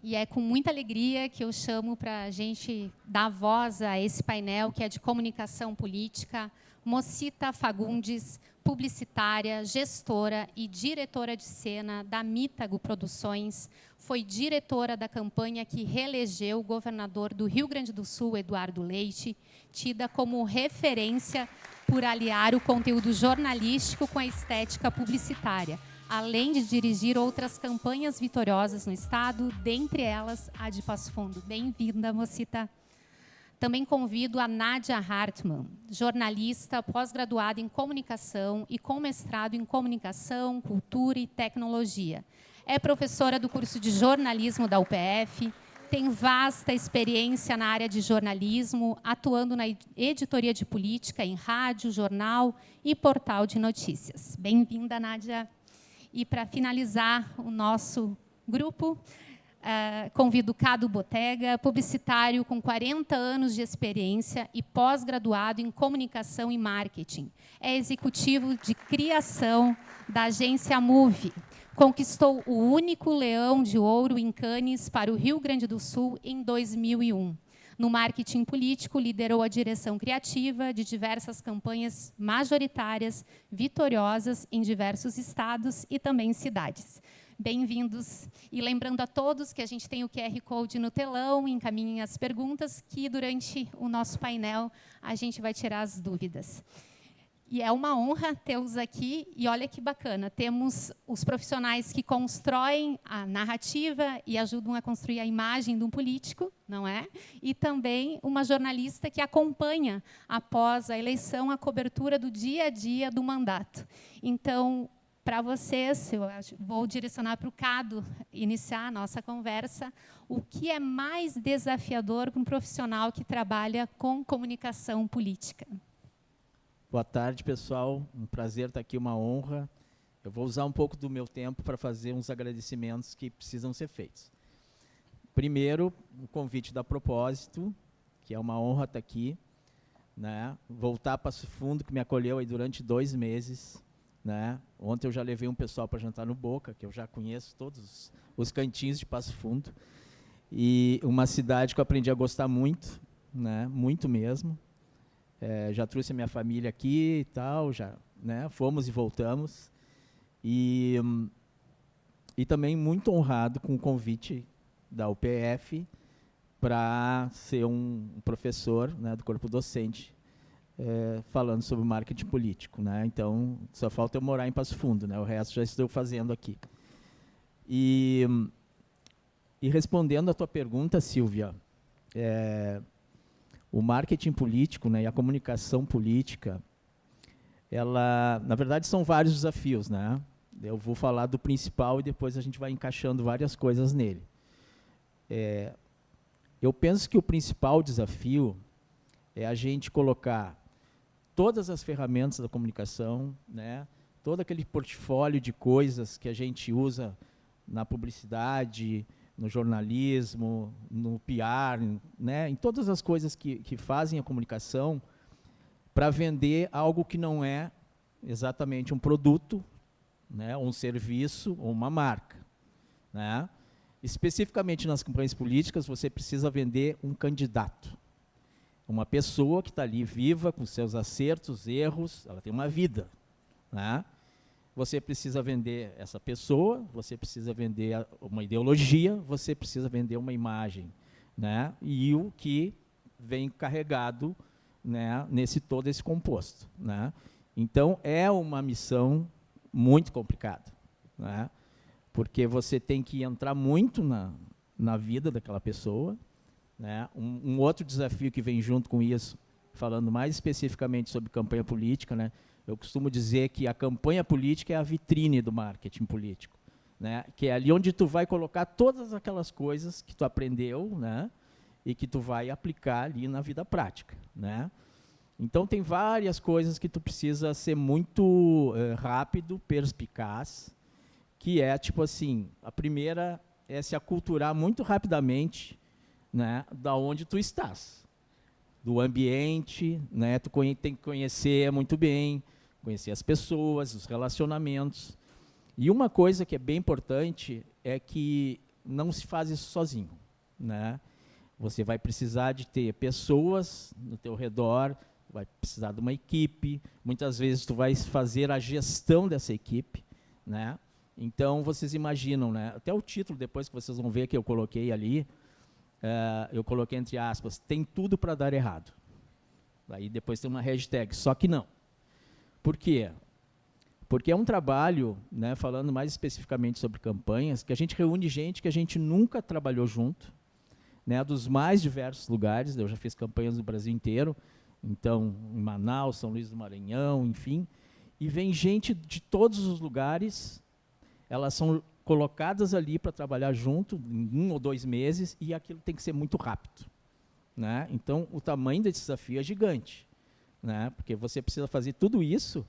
E é com muita alegria que eu chamo para a gente dar voz a esse painel, que é de comunicação política, Mocita Fagundes, publicitária, gestora e diretora de cena da Mítago Produções, foi diretora da campanha que reelegeu o governador do Rio Grande do Sul, Eduardo Leite, tida como referência por aliar o conteúdo jornalístico com a estética publicitária, além de dirigir outras campanhas vitoriosas no estado, dentre elas a de Passo Fundo. Bem-vinda, Mocita. Também convido a Nádia Hartmann, jornalista pós-graduada em comunicação e com mestrado em comunicação, cultura e tecnologia. É professora do curso de jornalismo da UPF, tem vasta experiência na área de jornalismo, atuando na editoria de política em rádio, jornal e portal de notícias. Bem-vinda, Nádia. E, para finalizar o nosso grupo, convido Cado Botega, publicitário com 40 anos de experiência e pós-graduado em comunicação e marketing. É executivo de criação da agência Move. Conquistou o único Leão de Ouro em Cannes para o Rio Grande do Sul em 2001. No marketing político, liderou a direção criativa de diversas campanhas majoritárias, vitoriosas em diversos estados e também cidades. Bem-vindos. E lembrando a todos que a gente tem o QR Code no telão, encaminhem as perguntas, que durante o nosso painel a gente vai tirar as dúvidas. E é uma honra tê-los aqui, e olha que bacana, temos os profissionais que constroem a narrativa e ajudam a construir a imagem de um político, não é? E também uma jornalista que acompanha, após a eleição, a cobertura do dia a dia do mandato. Então, para vocês, eu vou direcionar para o Cado iniciar a nossa conversa, o que é mais desafiador para um profissional que trabalha com comunicação política? Boa tarde, pessoal. Um prazer estar aqui, uma honra. Eu vou usar um pouco do meu tempo para fazer uns agradecimentos que precisam ser feitos. Primeiro, o convite da Propósito, que é uma honra estar aqui, né? Voltar a Passo Fundo, que me acolheu aí durante 2 meses, né? Ontem eu já levei um pessoal para jantar no Boca, que eu já conheço todos os cantinhos de Passo Fundo. E uma cidade que eu aprendi a gostar muito, né? Muito mesmo. Já trouxe a minha família aqui e tal, já, né, fomos e voltamos. E também muito honrado com o convite da UPF para ser um professor, né, do corpo docente, falando sobre marketing político, né? Então, só falta eu morar em Passo Fundo, né? O resto já estou fazendo aqui. E respondendo a tua pergunta, Silvia, o marketing político, né, e a comunicação política, ela, na verdade, são vários desafios, né? Eu vou falar do principal e depois a gente vai encaixando várias coisas nele. Eu penso que o principal desafio é a gente colocar todas as ferramentas da comunicação, né, todo aquele portfólio de coisas que a gente usa na publicidade, no jornalismo, no PR, né, em todas as coisas que fazem a comunicação, para vender algo que não é exatamente um produto, né, um serviço ou uma marca, né? Especificamente nas campanhas políticas, você precisa vender um candidato, uma pessoa que está ali viva, com seus acertos, erros, ela tem uma vida, né? Você precisa vender essa pessoa, você precisa vender uma ideologia, você precisa vender uma imagem, né? E o que vem carregado, né, nesse todo esse composto, né? Então, é uma missão muito complicada, né? Porque você tem que entrar muito na vida daquela pessoa, né? Um outro desafio que vem junto com isso, falando mais especificamente sobre campanha política, né? Eu costumo dizer que a campanha política é a vitrine do marketing político, né? Que é ali onde tu vai colocar todas aquelas coisas que tu aprendeu, né? E que tu vai aplicar ali na vida prática, né? Então, tem várias coisas que tu precisa ser muito rápido, perspicaz, que é, tipo assim, a primeira é se aculturar muito rapidamente, né, da onde tu estás, do ambiente, né? Tu tem que conhecer muito bem, conhecer as pessoas, os relacionamentos. E uma coisa que é bem importante é que não se faz isso sozinho, né? Você vai precisar de ter pessoas no teu redor, vai precisar de uma equipe, muitas vezes tu vai fazer a gestão dessa equipe, né? Então, vocês imaginam, né? Até o título, depois que vocês vão ver que eu coloquei ali, eu coloquei entre aspas, tem tudo para dar errado. Aí depois tem uma hashtag, só que não. Por quê? Porque é um trabalho, né, falando mais especificamente sobre campanhas, que a gente reúne gente que a gente nunca trabalhou junto, né, dos mais diversos lugares. Eu já fiz campanhas no Brasil inteiro, então, em Manaus, São Luís do Maranhão, enfim, e vem gente de todos os lugares, elas são colocadas ali para trabalhar junto, em 1 ou 2 meses, e aquilo tem que ser muito rápido, né? Então, o tamanho desse desafio é gigante, né? Porque você precisa fazer tudo isso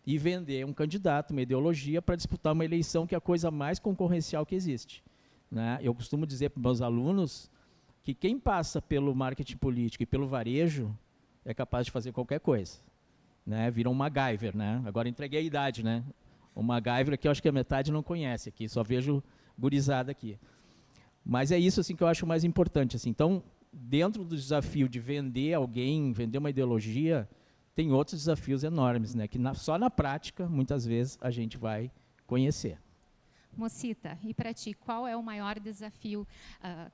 e vender um candidato, uma ideologia, para disputar uma eleição que é a coisa mais concorrencial que existe, né? Eu costumo dizer para os meus alunos que quem passa pelo marketing político e pelo varejo é capaz de fazer qualquer coisa, né? Vira um MacGyver, né? Agora entreguei a idade, né? O MacGyver aqui eu acho que a metade não conhece aqui, só vejo gurizada aqui. Mas é isso assim que eu acho mais importante, assim. Então, dentro do desafio de vender alguém, vender uma ideologia, tem outros desafios enormes, né? Que só na prática, muitas vezes, a gente vai conhecer. Mocita, e para ti, qual é o maior desafio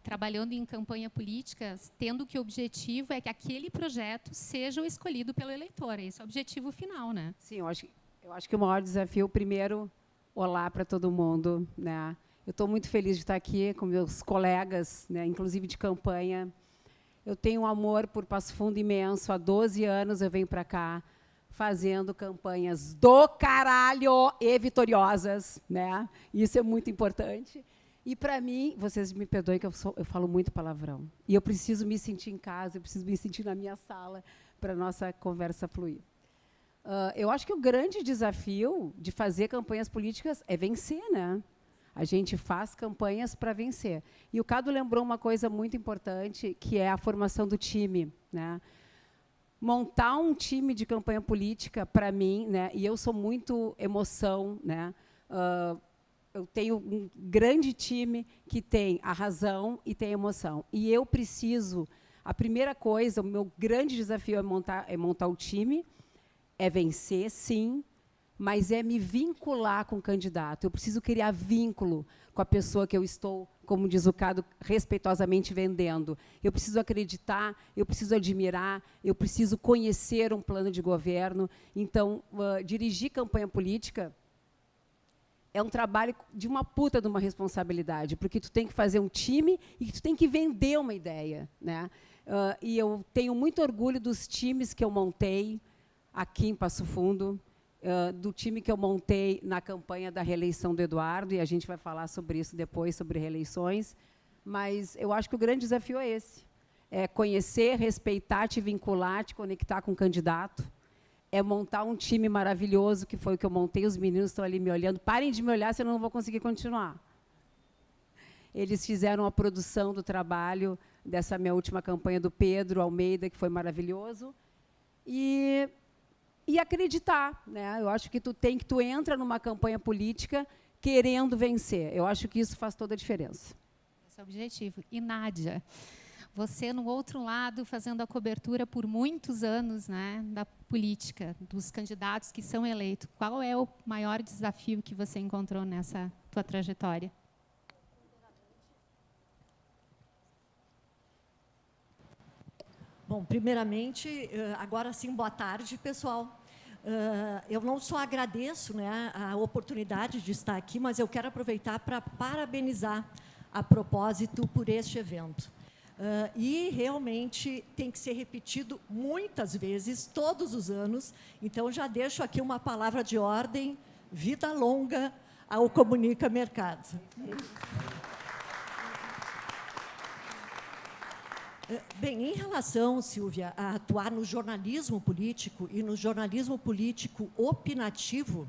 trabalhando em campanha política, tendo que o objetivo é que aquele projeto seja o escolhido pelo eleitor? Esse é o objetivo final, né? Sim, eu acho que o maior desafio, primeiro, olá para todo mundo, né? Eu estou muito feliz de estar aqui com meus colegas, né, inclusive de campanha. Eu tenho um amor por Passo Fundo imenso. Há 12 anos eu venho para cá fazendo campanhas do caralho e vitoriosas, né? Isso é muito importante. E, para mim, vocês me perdoem que eu falo muito palavrão. E eu preciso me sentir em casa, eu preciso me sentir na minha sala para a nossa conversa fluir. Eu acho que o grande desafio de fazer campanhas políticas é vencer, né? A gente faz campanhas para vencer. E o Cado lembrou uma coisa muito importante, que é a formação do time, né? Montar um time de campanha política, para mim, né? E eu sou muito emoção, né? Eu tenho um grande time que tem a razão e tem a emoção. E eu preciso, a primeira coisa, o meu grande desafio é montar o time, é vencer, sim, mas é me vincular com o candidato. Eu preciso criar vínculo com a pessoa que eu estou, como diz o Cado, respeitosamente vendendo. Eu preciso acreditar, eu preciso admirar, eu preciso conhecer um plano de governo. Então, dirigir campanha política é um trabalho de uma puta de uma responsabilidade, porque tu tem que fazer um time e tu tem que vender uma ideia, né? E eu tenho muito orgulho dos times que eu montei aqui em Passo Fundo, do time que eu montei na campanha da reeleição do Eduardo, e a gente vai falar sobre isso depois, sobre reeleições, mas eu acho que o grande desafio é esse, é conhecer, respeitar, te vincular, te conectar com o candidato, é montar um time maravilhoso, que foi o que eu montei, os meninos estão ali me olhando, parem de me olhar, senão eu não vou conseguir continuar. Eles fizeram a produção do trabalho dessa minha última campanha do Pedro Almeida, que foi maravilhoso, e acreditar, né? Eu acho que tu entra numa campanha política querendo vencer. Eu acho que isso faz toda a diferença. Esse é o objetivo. E, Nádia, você, no outro lado, fazendo a cobertura por muitos anos, né, da política, dos candidatos que são eleitos, qual é o maior desafio que você encontrou nessa tua trajetória? Bom, primeiramente, agora sim, boa tarde, pessoal. Eu não só agradeço, né, a oportunidade de estar aqui, mas eu quero aproveitar para parabenizar a propósito por este evento. E realmente tem que ser repetido muitas vezes, todos os anos. Então, já deixo aqui uma palavra de ordem, vida longa ao Comunica Mercado. Bem, em relação, Silvia, a atuar no jornalismo político e no jornalismo político opinativo,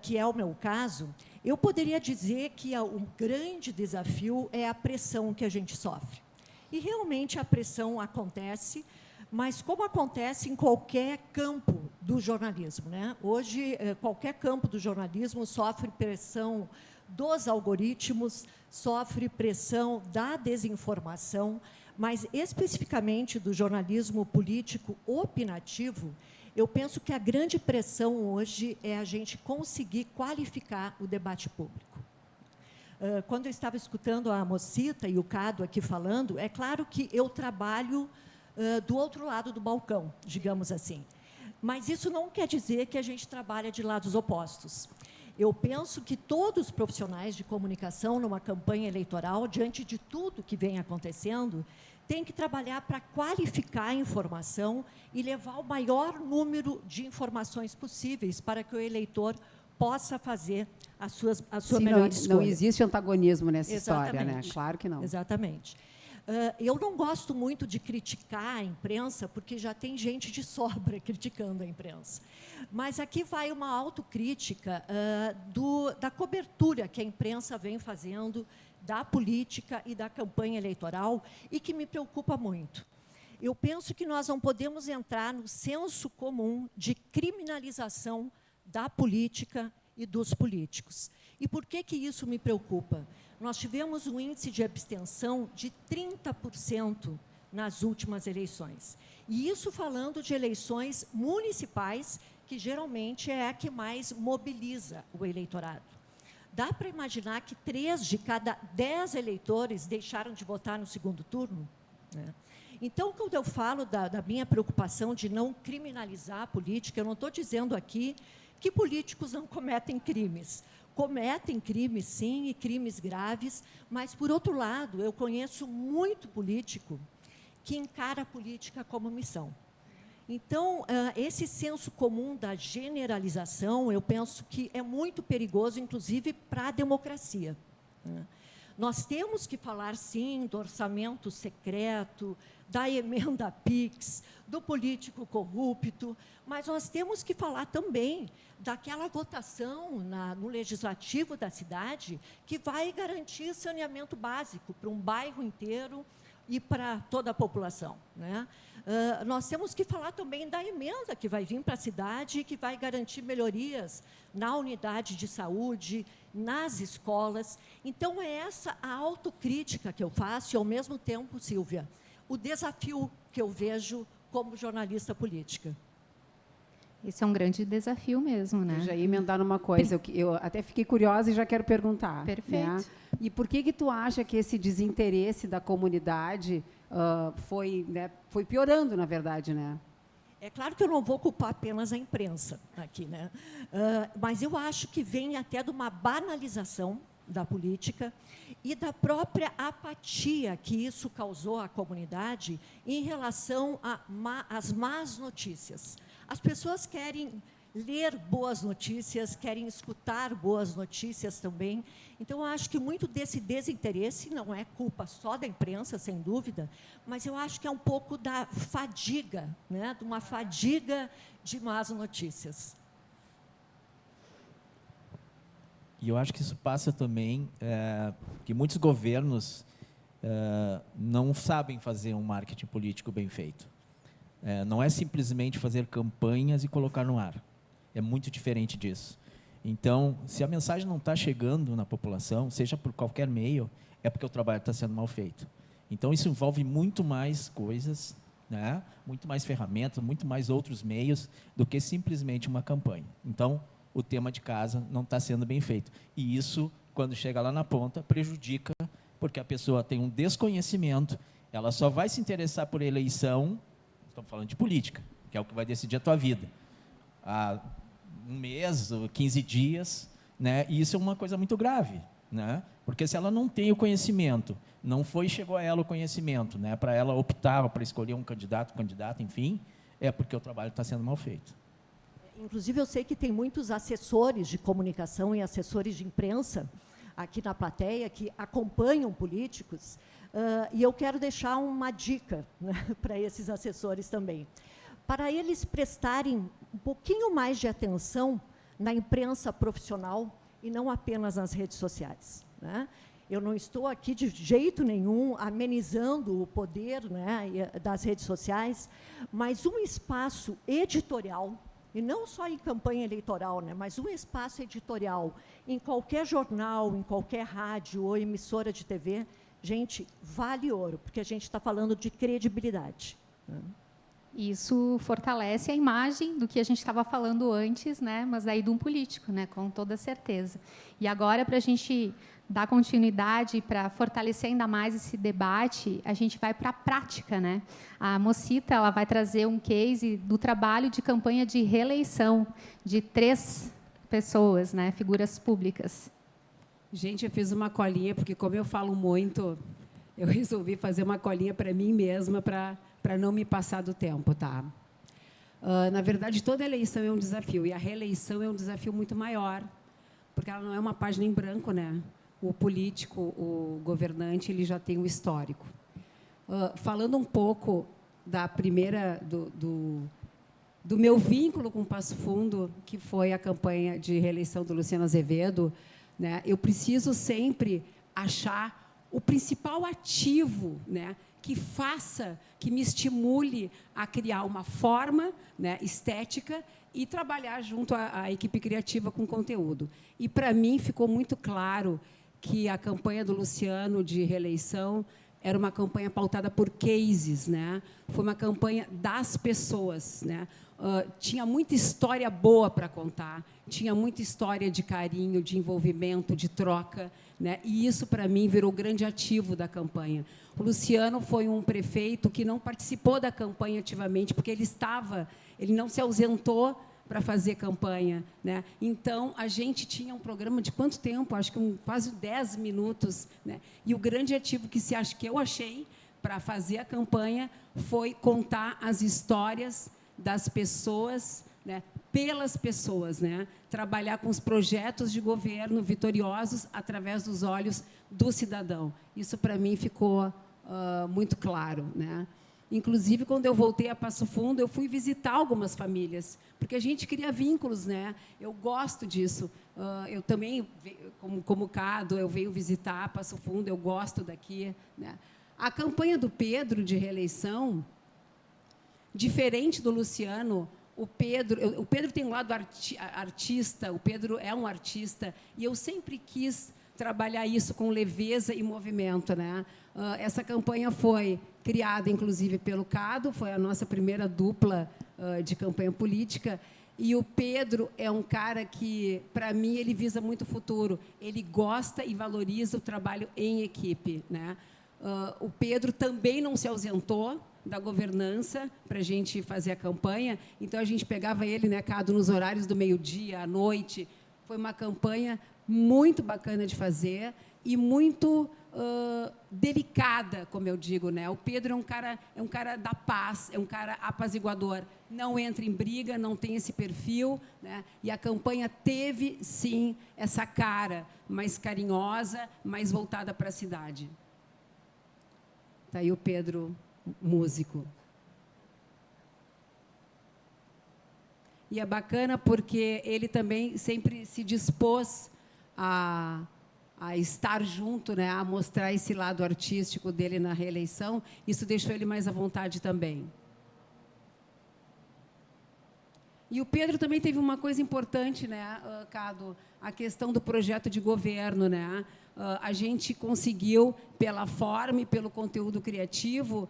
que é o meu caso, eu poderia dizer que o grande desafio é a pressão que a gente sofre. E realmente a pressão acontece, mas como acontece em qualquer campo do jornalismo, né? Hoje, qualquer campo do jornalismo sofre pressão dos algoritmos, sofre pressão da desinformação, mas especificamente do jornalismo político opinativo. Eu penso que a grande pressão hoje é a gente conseguir qualificar o debate público. Quando eu estava escutando a Mocita e o Cado aqui falando, é claro que eu trabalho do outro lado do balcão, digamos assim. Mas isso não quer dizer que a gente trabalha de lados opostos. Eu penso que todos os profissionais de comunicação, numa campanha eleitoral, diante de tudo que vem acontecendo, têm que trabalhar para qualificar a informação e levar o maior número de informações possíveis para que o eleitor possa fazer a sua melhor escolha. Não existe antagonismo nessa Exatamente. história, né? Claro que não. Exatamente. Eu não gosto muito de criticar a imprensa, porque já tem gente de sobra criticando a imprensa. Mas aqui vai uma autocrítica da cobertura que a imprensa vem fazendo da política e da campanha eleitoral e que me preocupa muito. Eu penso que nós não podemos entrar no senso comum de criminalização da política e dos políticos. E por que isso me preocupa? Nós tivemos um índice de abstenção de 30% nas últimas eleições. E isso falando de eleições municipais, que geralmente é a que mais mobiliza o eleitorado. Dá para imaginar que 3 de cada 10 eleitores deixaram de votar no segundo turno? Né? Então, quando eu falo da minha preocupação de não criminalizar a política, eu não estou dizendo aqui que políticos não cometem crimes. Cometem crimes, sim, e crimes graves, mas, por outro lado, eu conheço muito político que encara a política como missão. Então, esse senso comum da generalização, eu penso que é muito perigoso, inclusive, para a democracia. Né? Nós temos que falar, sim, do orçamento secreto, da emenda PIX, do político corrupto, mas nós temos que falar também daquela votação no legislativo da cidade que vai garantir saneamento básico para um bairro inteiro e para toda a população. Né? Nós temos que falar também da emenda que vai vir para a cidade e que vai garantir melhorias na unidade de saúde, nas escolas. Então, é essa a autocrítica que eu faço e, ao mesmo tempo, Silvia, o desafio que eu vejo como jornalista política. Esse é um grande desafio mesmo, né? Eu já ia emendar numa coisa, eu até fiquei curiosa e já quero perguntar. Perfeito. Né? E por que tu acha que esse desinteresse da comunidade foi piorando, na verdade, né? É claro que eu não vou culpar apenas a imprensa aqui, né? Mas eu acho que vem até de uma banalização da política e da própria apatia que isso causou à comunidade em relação às más notícias. As pessoas querem ler boas notícias, querem escutar boas notícias também. Então, eu acho que muito desse desinteresse não é culpa só da imprensa, sem dúvida, mas eu acho que é um pouco da fadiga, né? De uma fadiga de más notícias. E eu acho que isso passa também que muitos governos não sabem fazer um marketing político bem feito. Não é simplesmente fazer campanhas e colocar no ar. É muito diferente disso. Então, se a mensagem não está chegando na população, seja por qualquer meio, é porque o trabalho está sendo mal feito. Então, isso envolve muito mais coisas, né? Muito mais ferramentas, muito mais outros meios do que simplesmente uma campanha. Então, o tema de casa não está sendo bem feito. E isso, quando chega lá na ponta, prejudica, porque a pessoa tem um desconhecimento, ela só vai se interessar por eleição, estamos falando de política, que é o que vai decidir a tua vida. Há um mês, 15 dias, né? E isso é uma coisa muito grave, né? Porque se ela não tem o conhecimento, chegou a ela o conhecimento, né? Para ela optar, para escolher um candidato, enfim, é porque o trabalho está sendo mal feito. Inclusive, eu sei que tem muitos assessores de comunicação e assessores de imprensa aqui na plateia que acompanham políticos, e eu quero deixar uma dica, né, para esses assessores também. Para eles prestarem um pouquinho mais de atenção na imprensa profissional e não apenas nas redes sociais. Né? Eu não estou aqui de jeito nenhum amenizando o poder, né, das redes sociais, mas um espaço editorial e não só em campanha eleitoral, né, mas um espaço editorial em qualquer jornal, em qualquer rádio ou emissora de TV, gente, vale ouro, porque a gente está falando de credibilidade. Isso fortalece a imagem do que a gente estava falando antes, né? Mas aí de um político, né? Com toda certeza. E agora, para a gente dar continuidade, para fortalecer ainda mais esse debate, a gente vai para a prática, né? A Mocita, ela vai trazer um case do trabalho de campanha de reeleição de 3 pessoas, né? Figuras públicas. Gente, eu fiz uma colinha, porque como eu falo muito, eu resolvi fazer uma colinha para mim mesma, para não me passar do tempo, tá? Na verdade, toda eleição é um desafio, e a reeleição é um desafio muito maior, porque ela não é uma página em branco, né? O político, o governante, ele já tem um histórico. Falando um pouco da primeira, do meu vínculo com Passo Fundo, que foi a campanha de reeleição do Luciano Azevedo, né? Eu preciso sempre achar o principal ativo, né, que me estimule a criar uma forma, né, estética e trabalhar junto à equipe criativa com conteúdo. E, para mim, ficou muito claro que a campanha do Luciano de reeleição era uma campanha pautada por cases, né? Foi uma campanha das pessoas, né? Tinha muita história boa para contar, tinha muita história de carinho, de envolvimento, de troca, né? E isso, para mim, virou o grande ativo da campanha. O Luciano foi um prefeito que não participou da campanha ativamente, porque ele não se ausentou para fazer campanha, né? Então, a gente tinha um programa de quanto tempo? Acho que quase 10 minutos, né? E o grande ativo que eu achei para fazer a campanha foi contar as histórias das pessoas, né, pelas pessoas, né, trabalhar com os projetos de governo vitoriosos através dos olhos do cidadão. Isso, para mim, ficou muito claro, né? Inclusive, quando eu voltei a Passo Fundo, eu fui visitar algumas famílias, porque a gente cria vínculos, né? Eu gosto disso. Eu também, como Cado, eu venho visitar Passo Fundo, eu gosto daqui, né? A campanha do Pedro de reeleição, diferente do Luciano, o Pedro tem um lado artista, o Pedro é um artista, e eu sempre quis trabalhar isso com leveza e movimento, né? Essa campanha foi criada, inclusive, pelo Cado, foi a nossa primeira dupla de campanha política, e o Pedro é um cara que, para mim, ele visa muito o futuro, ele gosta e valoriza o trabalho em equipe, né? O Pedro também não se ausentou da governança para a gente fazer a campanha, então a gente pegava ele, né, Cado, nos horários do meio-dia, à noite. Foi uma campanha muito bacana de fazer e muito delicada, como eu digo, né? O Pedro é um cara da paz, é um cara apaziguador, não entra em briga, não tem esse perfil, né? E a campanha teve, sim, essa cara mais carinhosa, mais voltada para a cidade. Está aí o Pedro, músico. E é bacana porque ele também sempre se dispôs a estar junto, né, a mostrar esse lado artístico dele na reeleição. Isso deixou ele mais à vontade também. E o Pedro também teve uma coisa importante, né, Cado, a questão do projeto de governo, né? A gente conseguiu, pela forma e pelo conteúdo criativo,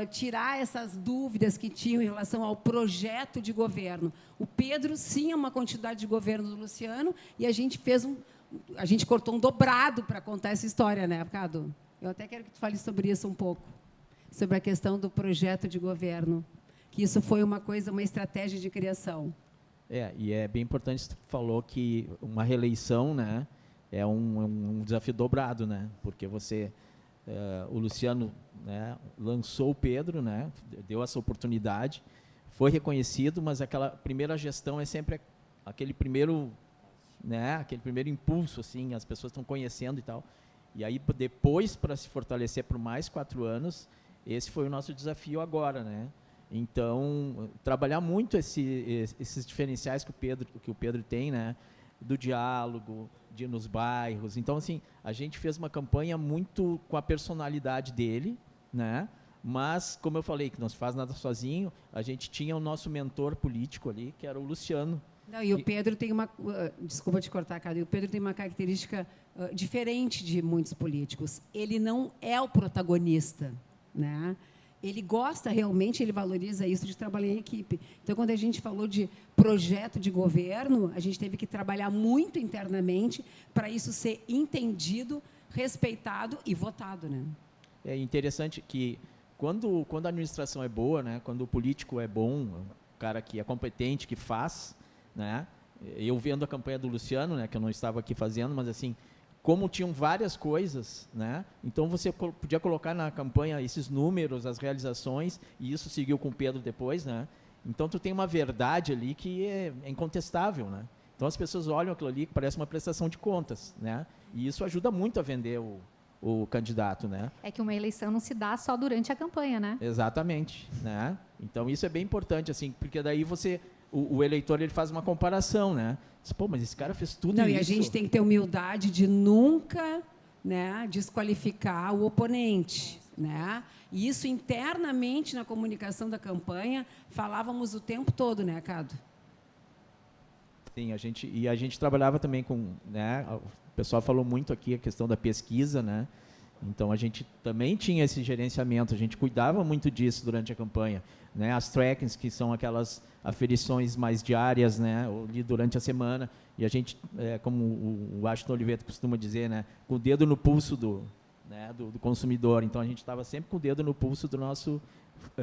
tirar essas dúvidas que tinham em relação ao projeto de governo. O Pedro, sim, é uma continuidade de governo do Luciano, e a gente cortou um dobrado para contar essa história, né, Cado? Eu até quero que tu fale sobre isso um pouco, sobre a questão do projeto de governo, que isso foi uma estratégia de criação. E é bem importante, você falou que uma reeleição, né, é um desafio dobrado, né, porque o Luciano, né, lançou o Pedro, né, deu essa oportunidade, foi reconhecido, mas aquela primeira gestão é sempre aquele primeiro impulso, assim, as pessoas estão conhecendo e tal. E aí, depois, para se fortalecer por mais 4 anos, esse foi o nosso desafio agora, né? Então, trabalhar muito esses diferenciais que o Pedro tem, né? Do diálogo, de ir nos bairros. Então, assim, a gente fez uma campanha muito com a personalidade dele, né? Mas, como eu falei, que não se faz nada sozinho, a gente tinha o nosso mentor político ali, que era o Luciano. Não, e o Pedro tem uma... desculpa te cortar, cara. O Pedro tem uma característica diferente de muitos políticos. Ele não é o protagonista, né? Ele gosta realmente, ele valoriza isso de trabalhar em equipe. Então, quando a gente falou de projeto de governo, a gente teve que trabalhar muito internamente para isso ser entendido, respeitado e votado, né? É interessante que, quando a administração é boa, né, quando o político é bom, o cara que é competente, que faz, né, eu vendo a campanha do Luciano, né, que eu não estava aqui fazendo, mas assim, como tinham várias coisas, né, então você podia colocar na campanha esses números, as realizações, e isso seguiu com o Pedro depois, né, então tu tem uma verdade ali que é incontestável, né, então as pessoas olham aquilo ali que parece uma prestação de contas, né, e isso ajuda muito a vender o candidato, né? É que uma eleição não se dá só durante a campanha, né? Exatamente, né? Então isso é bem importante, assim, porque daí o eleitor ele faz uma comparação, né? Diz, pô, mas esse cara fez tudo Não, isso. e a gente tem que ter humildade de nunca, né, desqualificar o oponente, né? E isso internamente na comunicação da campanha falávamos o tempo todo, né, Cado? Sim, a gente trabalhava também com, né? O pessoal falou muito aqui a questão da pesquisa, né? Então a gente também tinha esse gerenciamento, a gente cuidava muito disso durante a campanha, né? As trackings, que são aquelas aferições mais diárias, né? Ali durante a semana, e a gente, como o Washington Oliveira costuma dizer, né? Com o dedo no pulso do consumidor. Então a gente estava sempre com o dedo no pulso do nosso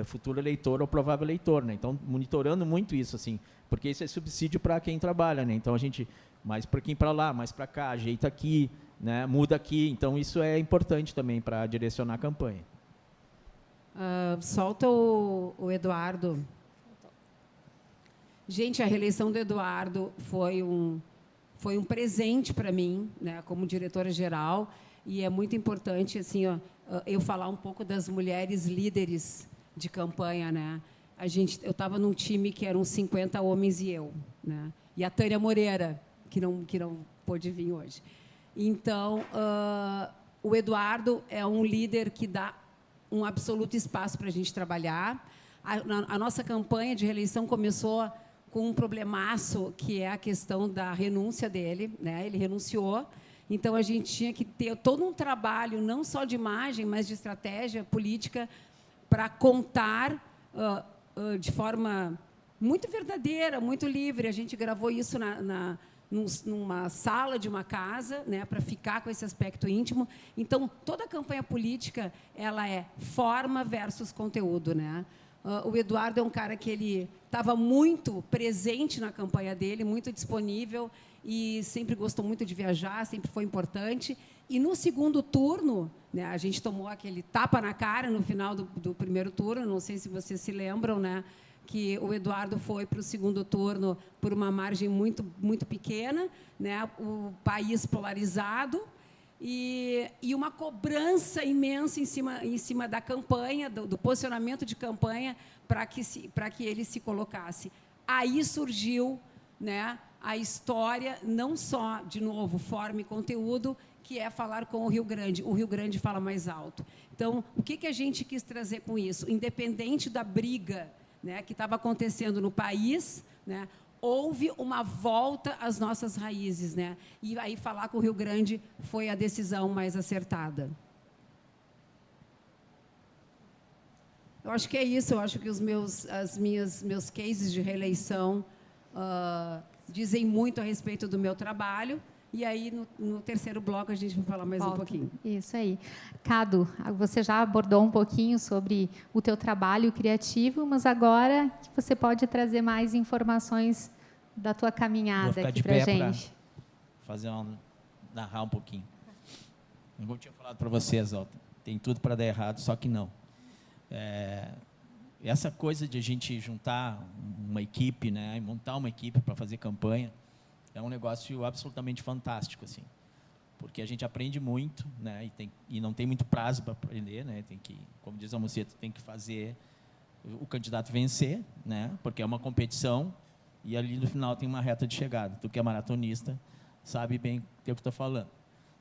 futuro eleitor ou provável eleitor, né? Então monitorando muito isso, assim, porque isso é subsídio para quem trabalha, né? Então a gente mais para quem para lá, mais para cá, ajeita aqui, né? Muda aqui. Então isso é importante também para direcionar a campanha. Solta o Eduardo. Gente, a reeleição do Eduardo foi um presente para mim, né, como diretora geral, e é muito importante assim, ó, eu falar um pouco das mulheres líderes de campanha, né? Eu estava num time que eram 50 homens e eu, né? E a Tânia Moreira, que não pôde vir hoje. Então, o Eduardo é um líder que dá um absoluto espaço para a gente trabalhar. A nossa campanha de reeleição começou com um problemaço, que é a questão da renúncia dele, né? Ele renunciou. Então, a gente tinha que ter todo um trabalho, não só de imagem, mas de estratégia política, para contar de forma muito verdadeira, muito livre. A gente gravou isso numa sala de uma casa, né, para ficar com esse aspecto íntimo. Então, toda a campanha política ela é forma versus conteúdo, né? O Eduardo é um cara que ele estava muito presente na campanha dele, muito disponível, e sempre gostou muito de viajar, sempre foi importante. E no segundo turno, né, a gente tomou aquele tapa na cara no final do primeiro turno, não sei se vocês se lembram, né, que o Eduardo foi para o segundo turno por uma margem muito, muito pequena, né, o país polarizado, e uma cobrança imensa em cima da campanha, do posicionamento de campanha, para que ele se colocasse. Aí surgiu, né, a história, não só, de novo, forma e conteúdo, que é falar com o Rio Grande. O Rio Grande fala mais alto. Então, o que a gente quis trazer com isso? Independente da briga, né, que estava acontecendo no país, né, houve uma volta às nossas raízes, né? E aí falar com o Rio Grande foi a decisão mais acertada. Eu acho que é isso. Eu acho que meus cases de reeleição dizem muito a respeito do meu trabalho. E aí, no terceiro bloco, a gente vai falar mais um pouquinho. Isso aí. Cado, você já abordou um pouquinho sobre o teu trabalho criativo, mas agora você pode trazer mais informações da tua caminhada aqui para a gente. Narrar um pouquinho. Eu tinha falado para vocês, ó, tem tudo para dar errado, só que não. Essa coisa de a gente juntar uma equipe, né, e montar uma equipe para fazer campanha, é um negócio absolutamente fantástico, assim, porque a gente aprende muito, né, e não tem muito prazo para aprender, né, tem que, como diz a Moceta, tem que fazer o candidato vencer, né, porque é uma competição e ali no final tem uma reta de chegada. Tu que é maratonista sabe bem o que eu estou falando,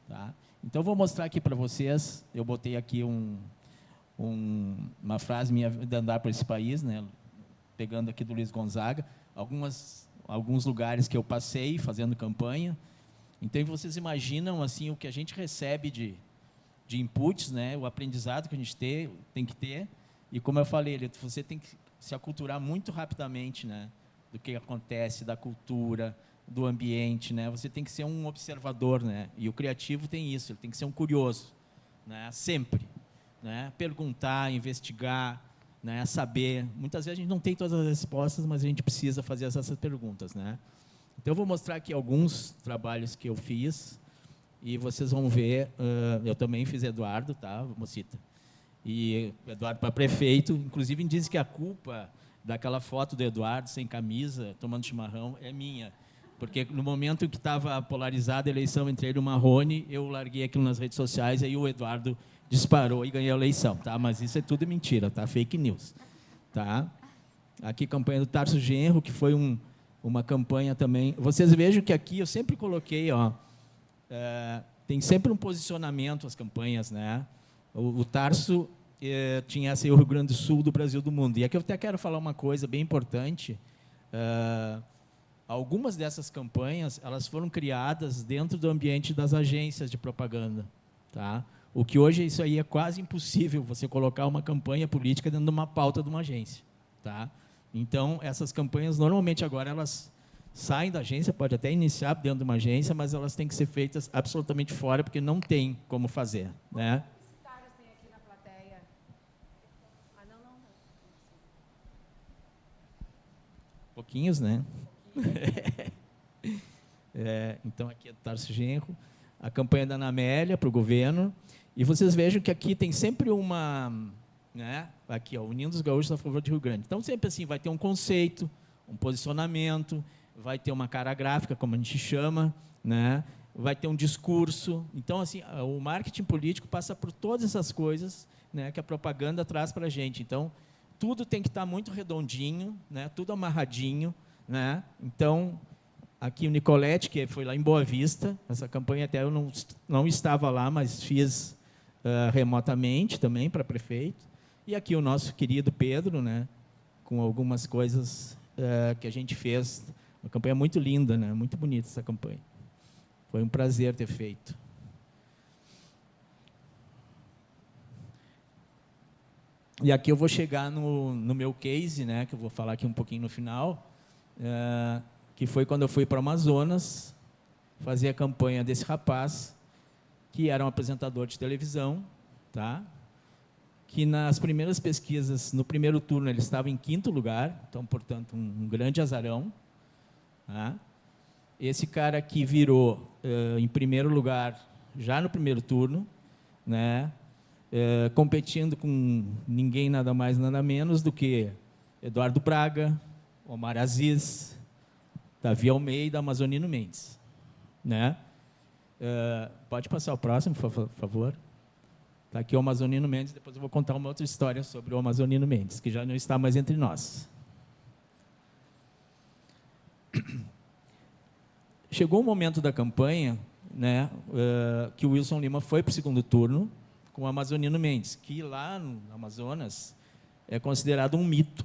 tá? Então eu vou mostrar aqui para vocês. Eu botei aqui uma frase minha de andar por esse país, né? Pegando aqui do Luiz Gonzaga, alguns lugares que eu passei fazendo campanha. Então, vocês imaginam assim o que a gente recebe de inputs, né? O aprendizado que a gente tem que ter. E, como eu falei, você tem que se aculturar muito rapidamente, né? Do que acontece, da cultura, do ambiente, né? Você tem que ser um observador, né? E o criativo tem isso, ele tem que ser um curioso, né? Sempre, né? Perguntar, investigar, né? Saber. Muitas vezes a gente não tem todas as respostas, mas a gente precisa fazer essas perguntas, né? Então, eu vou mostrar aqui alguns trabalhos que eu fiz e vocês vão ver. Eu também fiz Eduardo, tá, Mocita? E Eduardo para prefeito, inclusive diz que a culpa daquela foto do Eduardo sem camisa, tomando chimarrão, é minha. Porque no momento que estava polarizada a eleição entre ele e o Marrone, eu larguei aquilo nas redes sociais, e aí o Eduardo disparou e ganhou a eleição, tá? Mas isso é tudo mentira, tá? Fake news, tá? Aqui, campanha do Tarso Genro, que foi uma campanha também. Vocês vejam que aqui eu sempre coloquei, ó, tem sempre um posicionamento as campanhas, né? O Tarso tinha essa o Rio Grande do Sul do Brasil do mundo. E aqui eu até quero falar uma coisa bem importante. Algumas dessas campanhas, elas foram criadas dentro do ambiente das agências de propaganda, tá? O que hoje isso aí é quase impossível, você colocar uma campanha política dentro de uma pauta de uma agência, tá? Então, essas campanhas, normalmente, agora, elas saem da agência, pode até iniciar dentro de uma agência, mas elas têm que ser feitas absolutamente fora, porque não tem como fazer, né? Tem aqui na plateia. Não. Pouquinhos, né? Então, aqui é do Tarso Genro, a campanha da Ana Amélia para o governo, e vocês vejam que aqui tem sempre uma... né? Aqui, ó, Unindo os Gaúchos a favor de Rio Grande. Então, sempre assim, vai ter um conceito, um posicionamento, vai ter uma cara gráfica, como a gente chama, né? Vai ter um discurso. Então, assim, o marketing político passa por todas essas coisas, né, que a propaganda traz para a gente. Então, tudo tem que estar muito redondinho, né, tudo amarradinho, né? Então, aqui o Nicolete, que foi lá em Boa Vista, essa campanha até eu não estava lá, mas fiz remotamente também para prefeito. E aqui o nosso querido Pedro, né, com algumas coisas que a gente fez. Uma campanha muito linda, né, muito bonita essa campanha. Foi um prazer ter feito. E aqui eu vou chegar no meu case, né, que eu vou falar aqui um pouquinho no final, que foi quando eu fui para o Amazonas fazer a campanha desse rapaz, que era um apresentador de televisão, tá? Que nas primeiras pesquisas, no primeiro turno, ele estava em 5º lugar, então, portanto, um grande azarão. Tá? Esse cara aqui virou em primeiro lugar, já no primeiro turno, né? Competindo com ninguém, nada mais, nada menos do que Eduardo Braga, Omar Aziz, Davi Almeida, Amazonino Mendes. Né? Pode passar o próximo, por favor. Está aqui o Amazonino Mendes, depois eu vou contar uma outra história sobre o Amazonino Mendes, que já não está mais entre nós. Chegou um momento da campanha, né, que o Wilson Lima foi para o segundo turno com o Amazonino Mendes, que lá no Amazonas é considerado um mito,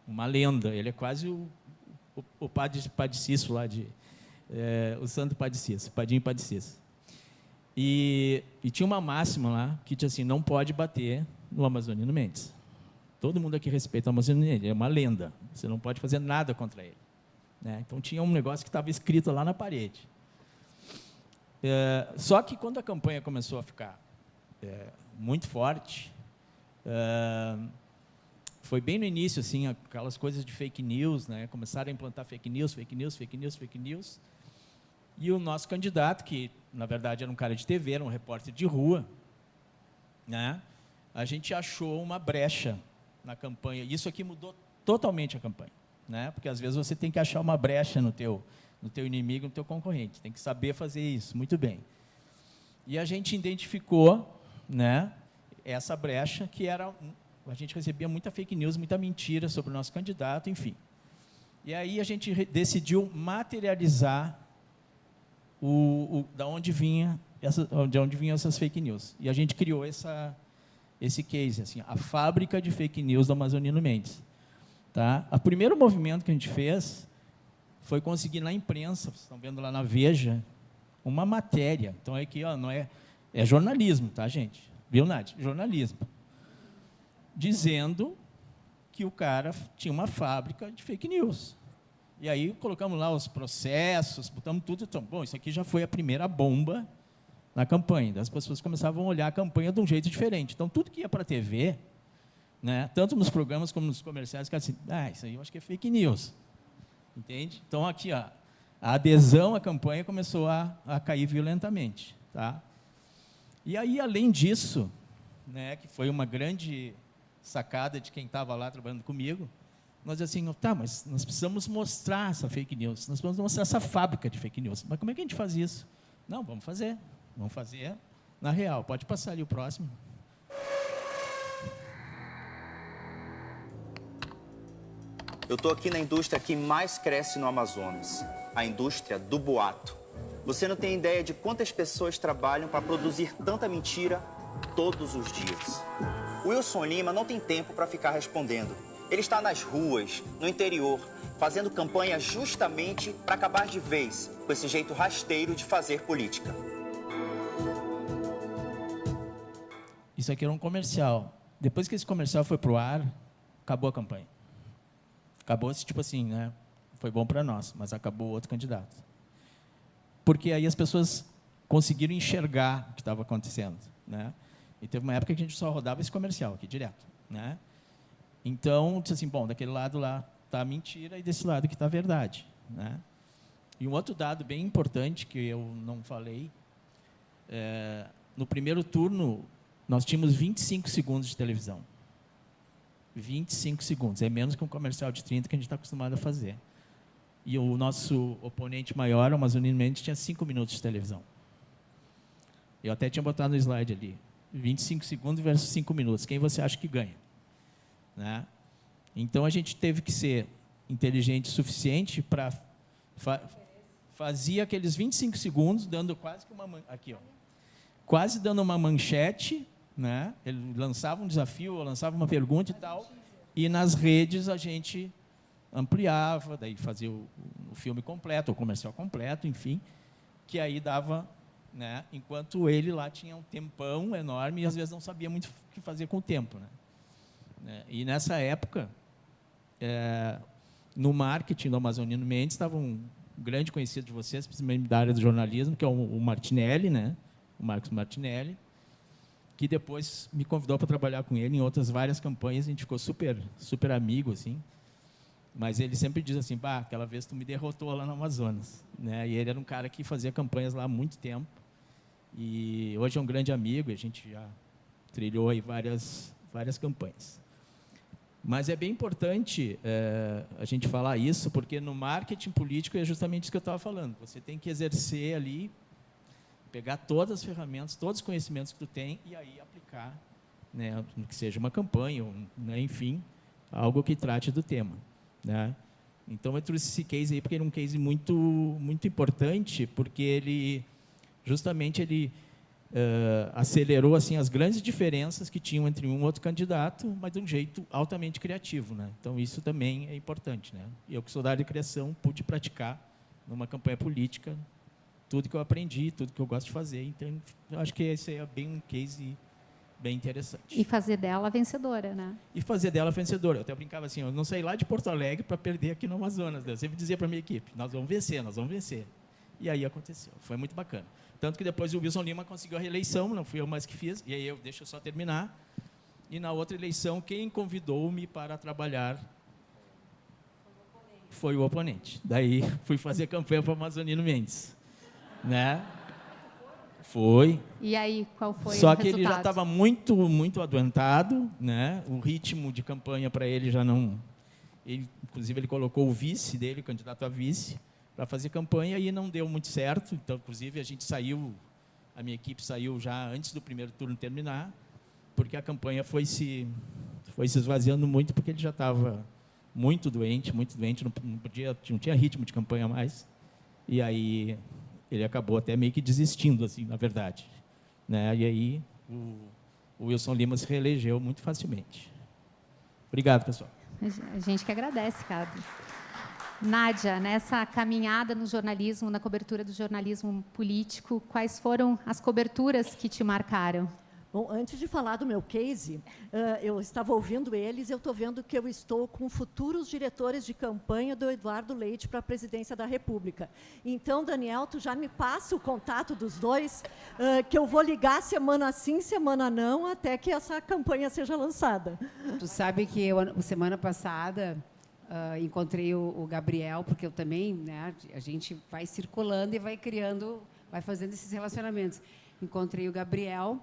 uma lenda. Ele é quase o Padre Cício lá o santo Padre Cício, Padinho Padre Cício. E tinha uma máxima lá que tinha assim: não pode bater no Amazonino Mendes. Todo mundo aqui respeita o Amazonino Mendes, ele é uma lenda, você não pode fazer nada contra ele. Né? Então tinha um negócio que estava escrito lá na parede. Só que quando a campanha começou a ficar muito forte, foi bem no início, assim, aquelas coisas de fake news, né? Começaram a implantar fake news. E o nosso candidato, que na verdade era um cara de TV, era um repórter de rua, né? A gente achou uma brecha na campanha. Isso aqui mudou totalmente a campanha, né? Porque às vezes você tem que achar uma brecha no teu inimigo, no teu concorrente. Tem que saber fazer isso muito bem. E a gente identificou, né, essa brecha, que era a gente recebia muita fake news, muita mentira sobre o nosso candidato, enfim. E aí a gente decidiu materializar de onde vinham essas fake news. E a gente criou esse case, assim, a fábrica de fake news do Amazonino Mendes. Tá? O primeiro movimento que a gente fez foi conseguir na imprensa, vocês estão vendo lá na Veja, uma matéria. Então, aqui, ó, não é jornalismo, tá, gente? Viu, Nath? Jornalismo. Dizendo que o cara tinha uma fábrica de fake news. E aí colocamos lá os processos, botamos tudo. Então, bom, isso aqui já foi a primeira bomba na campanha. As pessoas começavam a olhar a campanha de um jeito diferente. Então, tudo que ia para a TV, né, tanto nos programas como nos comerciais, que assim, isso aí eu acho que é fake news. Entende? Então, aqui, ó, a adesão à campanha começou a cair violentamente. Tá? E aí, além disso, né, que foi uma grande sacada de quem estava lá trabalhando comigo, nós assim, tá, mas nós precisamos mostrar essa fake news, nós precisamos mostrar essa fábrica de fake news. Mas como é que a gente faz isso? Não, vamos fazer na real. Pode passar ali o próximo. Eu estou aqui na indústria que mais cresce no Amazonas, a indústria do boato. Você não tem ideia de quantas pessoas trabalham para produzir tanta mentira todos os dias. Wilson Lima não tem tempo para ficar respondendo. Ele está nas ruas, no interior, fazendo campanha justamente para acabar de vez com esse jeito rasteiro de fazer política. Isso aqui era um comercial. Depois que esse comercial foi para o ar, acabou a campanha. Acabou-se, tipo assim, né? Foi bom para nós, mas acabou outro candidato. Porque aí as pessoas conseguiram enxergar o que estava acontecendo, né? E teve uma época que a gente só rodava esse comercial aqui, direto, né? Então, disse assim, bom, daquele lado lá está a mentira e desse lado aqui está a verdade, né? E um outro dado bem importante que eu não falei, no primeiro turno, nós tínhamos 25 segundos de televisão. 25 segundos, é menos que um comercial de 30 que a gente está acostumado a fazer. E o nosso oponente maior, o Amazonino Mendes, tinha 5 minutos de televisão. Eu até tinha botado no slide ali. 25 segundos versus 5 minutos. Quem você acha que ganha? Né? Então, a gente teve que ser inteligente o suficiente para fazer aqueles 25 segundos, dando quase que quase dando uma manchete, né? Ele lançava um desafio, lançava uma pergunta e tal, e nas redes a gente ampliava, daí fazia o filme completo, o comercial completo, enfim, que aí dava, né? Enquanto ele lá tinha um tempão enorme e às vezes não sabia muito o que fazer com o tempo, né? E nessa época, no marketing do Amazonino Mendes, estava um grande conhecido de vocês, principalmente da área do jornalismo, que é o Martinelli, né? O Marcos Martinelli, que depois me convidou para trabalhar com ele em outras várias campanhas, a gente ficou super, super amigo, assim. Mas ele sempre diz assim, aquela vez tu me derrotou lá no Amazonas, né? E ele era um cara que fazia campanhas lá há muito tempo, e hoje é um grande amigo, e a gente já trilhou aí várias campanhas. Mas é bem importante a gente falar isso, porque no marketing político é justamente isso que eu estava falando. Você tem que exercer ali, pegar todas as ferramentas, todos os conhecimentos que tu tem e aí aplicar, né, que seja uma campanha, né, enfim, algo que trate do tema, né? Então, eu trouxe esse case aí porque ele é um case muito, muito importante, porque ele, justamente, ele acelerou assim, as grandes diferenças que tinham entre um e outro candidato, mas de um jeito altamente criativo, né? Então, isso também é importante, né? E eu, que sou da área de criação, pude praticar numa campanha política tudo que eu aprendi, tudo que eu gosto de fazer. Então, eu acho que esse é bem um case bem interessante. E fazer dela vencedora, né? E fazer dela vencedora. Eu até brincava assim, eu não saí lá de Porto Alegre para perder aqui no Amazonas. Eu sempre dizia para a minha equipe, nós vamos vencer, nós vamos vencer. E aí aconteceu, foi muito bacana. Tanto que depois o Wilson Lima conseguiu a reeleição, não fui eu mais que fiz, e aí deixa eu só terminar. E na outra eleição, quem convidou-me para trabalhar foi o oponente. Daí fui fazer campanha para o Amazonino Mendes. Né? Foi. E aí, qual foi o resultado? Só que ele já estava muito, muito adoentado, né? O ritmo de campanha para ele já não... Inclusive, ele colocou o vice dele, candidato a vice, para fazer campanha e não deu muito certo. Então, inclusive, a minha equipe saiu já antes do primeiro turno terminar, porque a campanha foi se esvaziando muito, porque ele já estava muito doente, não tinha ritmo de campanha mais. E aí ele acabou até meio que desistindo, assim, na verdade, né? E aí o Wilson Lima se reelegeu muito facilmente. Obrigado, pessoal. A gente que agradece, Cado. Nádia, nessa caminhada no jornalismo, na cobertura do jornalismo político, quais foram as coberturas que te marcaram? Bom, antes de falar do meu case, eu estava ouvindo eles, eu estou vendo que eu estou com futuros diretores de campanha do Eduardo Leite para a presidência da República. Então, Daniel, tu já me passa o contato dos dois, que eu vou ligar semana sim, semana não, até que essa campanha seja lançada. Tu sabe que eu, semana passada, encontrei o Gabriel, porque eu também, né, a gente vai circulando e vai criando, vai fazendo esses relacionamentos. Encontrei o Gabriel,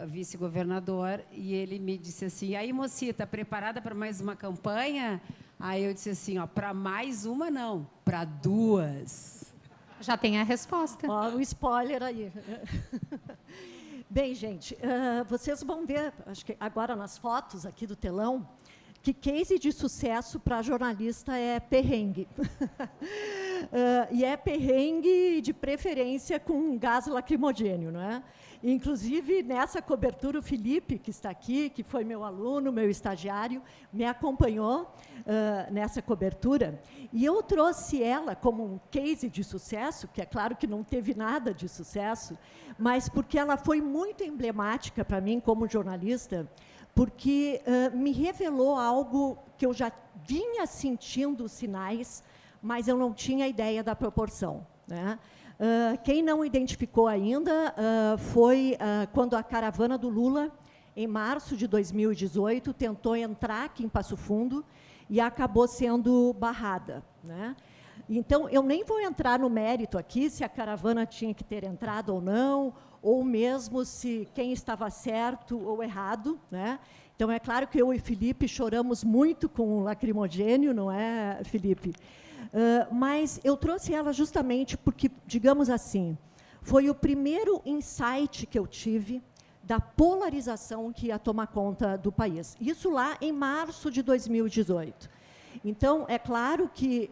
vice-governador, e ele me disse assim, aí, Mocita, preparada para mais uma campanha? Aí eu disse assim, para mais uma não, para 2. Já tem a resposta. Ó, o spoiler aí. Bem, gente, vocês vão ver, acho que agora nas fotos aqui do telão, que case de sucesso para jornalista é perrengue. E é perrengue de preferência com gás lacrimogênio, não é? Inclusive, nessa cobertura, o Felipe, que está aqui, que foi meu aluno, meu estagiário, me acompanhou nessa cobertura, e eu trouxe ela como um case de sucesso, que é claro que não teve nada de sucesso, mas porque ela foi muito emblemática para mim como jornalista, porque me revelou algo que eu já vinha sentindo sinais, mas eu não tinha ideia da proporção, né? Quem não identificou ainda foi quando a caravana do Lula, em março de 2018, tentou entrar aqui em Passo Fundo e acabou sendo barrada, né? Então, eu nem vou entrar no mérito aqui, se a caravana tinha que ter entrado ou não, ou mesmo se quem estava certo ou errado, né? Então, é claro que eu e Felipe choramos muito com o lacrimogênio, não é, Felipe? Mas eu trouxe ela justamente porque, digamos assim, foi o primeiro insight que eu tive da polarização que ia tomar conta do país. Isso lá em março de 2018. Então, é claro que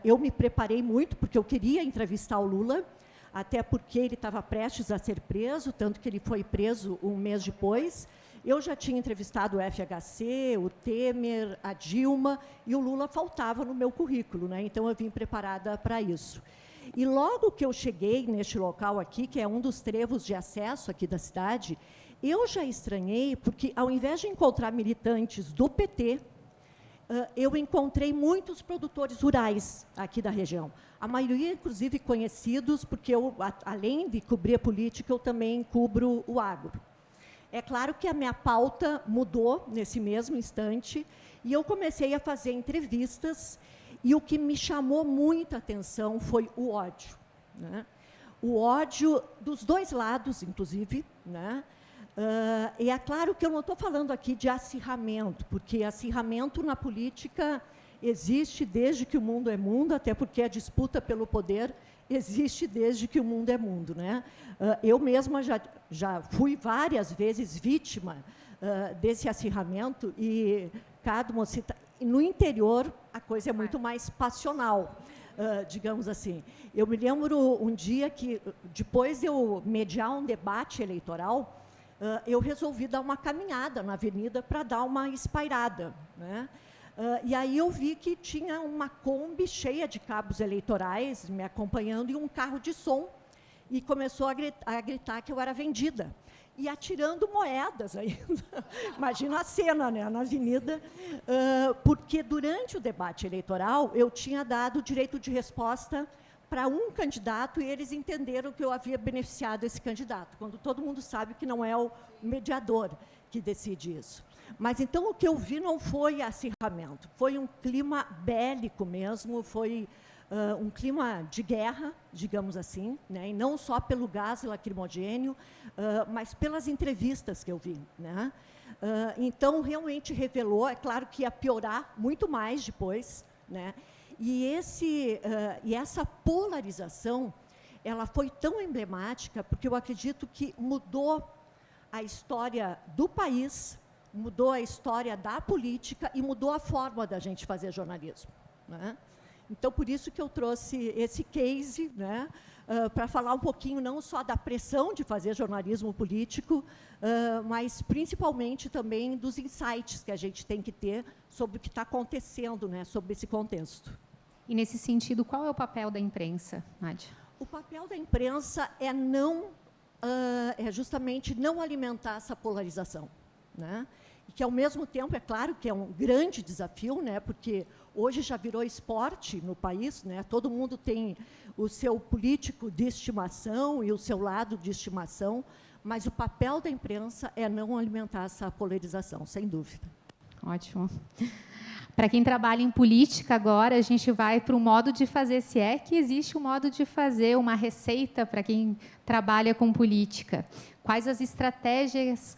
eu me preparei muito, porque eu queria entrevistar o Lula, até porque ele estava prestes a ser preso, tanto que ele foi preso um mês depois. Eu já tinha entrevistado o FHC, o Temer, a Dilma, e o Lula faltava no meu currículo, né? Então, eu vim preparada para isso. E logo que eu cheguei neste local aqui, que é um dos trevos de acesso aqui da cidade, eu já estranhei, porque, ao invés de encontrar militantes do PT, eu encontrei muitos produtores rurais aqui da região. A maioria, inclusive, conhecidos, porque eu, além de cobrir a política, eu também cubro o agro. É claro que a minha pauta mudou nesse mesmo instante, e eu comecei a fazer entrevistas, e o que me chamou muita atenção foi o ódio, né? O ódio dos dois lados, inclusive, né? E é claro que eu não estou falando aqui de acirramento, porque acirramento na política existe desde que o mundo é mundo, até porque a disputa pelo poder existe desde que o mundo é mundo, né? Eu mesma já fui várias vezes vítima desse acirramento, e, Mocita, no interior a coisa é muito mais passional, digamos assim. Eu me lembro um dia que, depois de eu mediar um debate eleitoral, eu resolvi dar uma caminhada na avenida para dar uma espairada, né? E aí eu vi que tinha uma Kombi cheia de cabos eleitorais me acompanhando e um carro de som, e começou a gritar que eu era vendida, e atirando moedas ainda. Imagina a cena, né, na avenida, porque durante o debate eleitoral eu tinha dado direito de resposta para um candidato, e eles entenderam que eu havia beneficiado esse candidato, quando todo mundo sabe que não é o mediador que decide isso. Mas, então, o que eu vi não foi acirramento, foi um clima bélico mesmo, foi um clima de guerra, digamos assim, né? E não só pelo gás lacrimogênio, mas pelas entrevistas que eu vi, né? Então, realmente revelou, é claro que ia piorar muito mais depois, né? E essa polarização, ela foi tão emblemática, porque eu acredito que mudou a história do país, mudou a história da política e mudou a forma da gente fazer jornalismo, né? Então, por isso que eu trouxe esse case, né, para falar um pouquinho não só da pressão de fazer jornalismo político, mas principalmente também dos insights que a gente tem que ter sobre o que está acontecendo, né, sobre esse contexto. E, nesse sentido, qual é o papel da imprensa, Nádia? O papel da imprensa é justamente não alimentar essa polarização, né? E que, ao mesmo tempo, é claro que é um grande desafio, né? Porque hoje já virou esporte no país, né? Todo mundo tem o seu político de estimação e o seu lado de estimação, mas o papel da imprensa é não alimentar essa polarização, sem dúvida. Ótimo. Para quem trabalha em política agora, a gente vai para o modo de fazer, se é que existe um modo de fazer, uma receita para quem trabalha com política. Quais as estratégias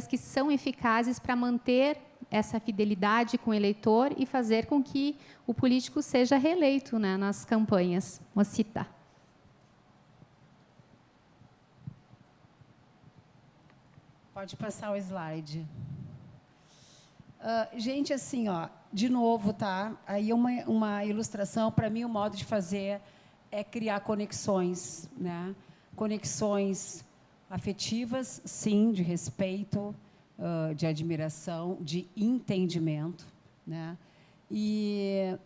que são eficazes para manter essa fidelidade com o eleitor e fazer com que o político seja reeleito, né, nas campanhas? Mocita. Pode passar o slide. Gente, assim, ó, de novo, tá? Aí uma ilustração. Para mim, o modo de fazer é criar conexões, né? Conexões afetivas, sim, de respeito, de admiração, de entendimento, né? E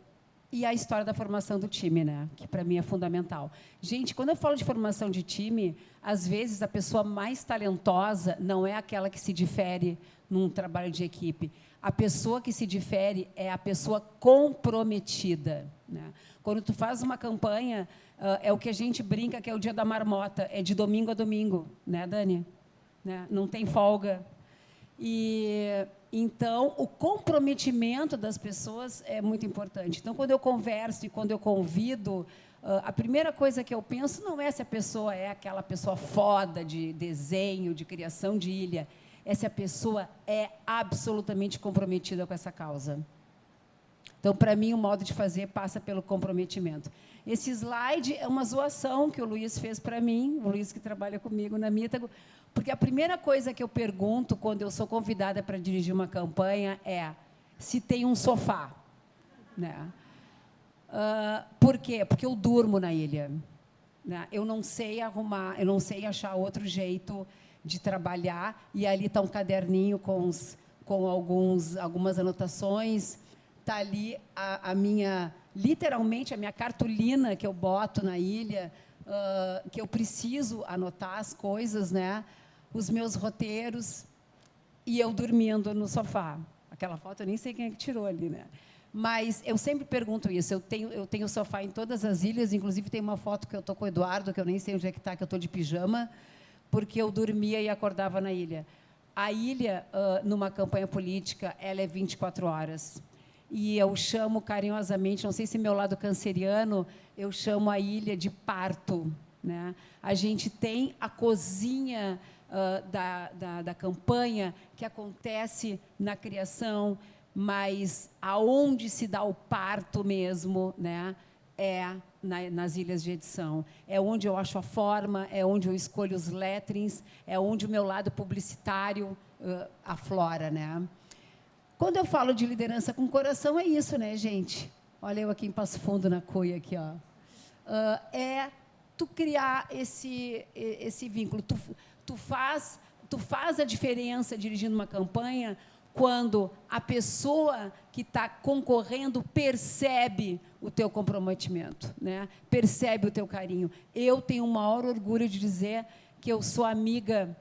a história da formação do time, né? Que para mim é fundamental. Gente, quando eu falo de formação de time, às vezes a pessoa mais talentosa não é aquela que se difere num trabalho de equipe. A pessoa que se difere é a pessoa comprometida, né? Quando tu faz uma campanha, é o que a gente brinca que é o dia da marmota, é de domingo a domingo, né, Dani? Né? Não tem folga. E então o comprometimento das pessoas é muito importante. Então, quando eu converso e quando eu convido, a primeira coisa que eu penso não é se a pessoa é aquela pessoa foda de desenho, de criação de ilha, é se a pessoa é absolutamente comprometida com essa causa. Então, para mim, o modo de fazer passa pelo comprometimento. Esse slide é uma zoação que o Luiz fez para mim, o Luiz que trabalha comigo na Mítago, porque a primeira coisa que eu pergunto quando eu sou convidada para dirigir uma campanha é se tem um sofá, né? Por quê? Porque eu durmo na ilha, né? Eu não sei arrumar, eu não sei achar outro jeito de trabalhar, e ali está um caderninho com algumas anotações, está ali literalmente, a minha cartolina que eu boto na ilha, que eu preciso anotar as coisas, né? Os meus roteiros, e eu dormindo no sofá. Aquela foto eu nem sei quem é que tirou ali, né? Mas eu sempre pergunto isso. Eu tenho sofá em todas as ilhas, inclusive tem uma foto que eu estou com o Eduardo, que eu nem sei onde é que está, que eu estou de pijama, porque eu dormia e acordava na ilha. A ilha, numa campanha política, ela é 24 horas. E eu chamo carinhosamente, não sei se meu lado canceriano, eu chamo a ilha de parto, né? A gente tem a cozinha da campanha que acontece na criação, mas aonde se dá o parto mesmo, né? É nas ilhas de edição. É onde eu acho a forma, é onde eu escolho os letterings, é onde o meu lado publicitário aflora, né? Quando eu falo de liderança com coração, é isso, né, gente? Olha eu aqui em Passo Fundo, na Cuia, aqui, ó. É tu criar esse vínculo. Tu faz a diferença dirigindo uma campanha quando a pessoa que está concorrendo percebe o teu comprometimento, né? Percebe o teu carinho. Eu tenho o maior orgulho de dizer que eu sou amiga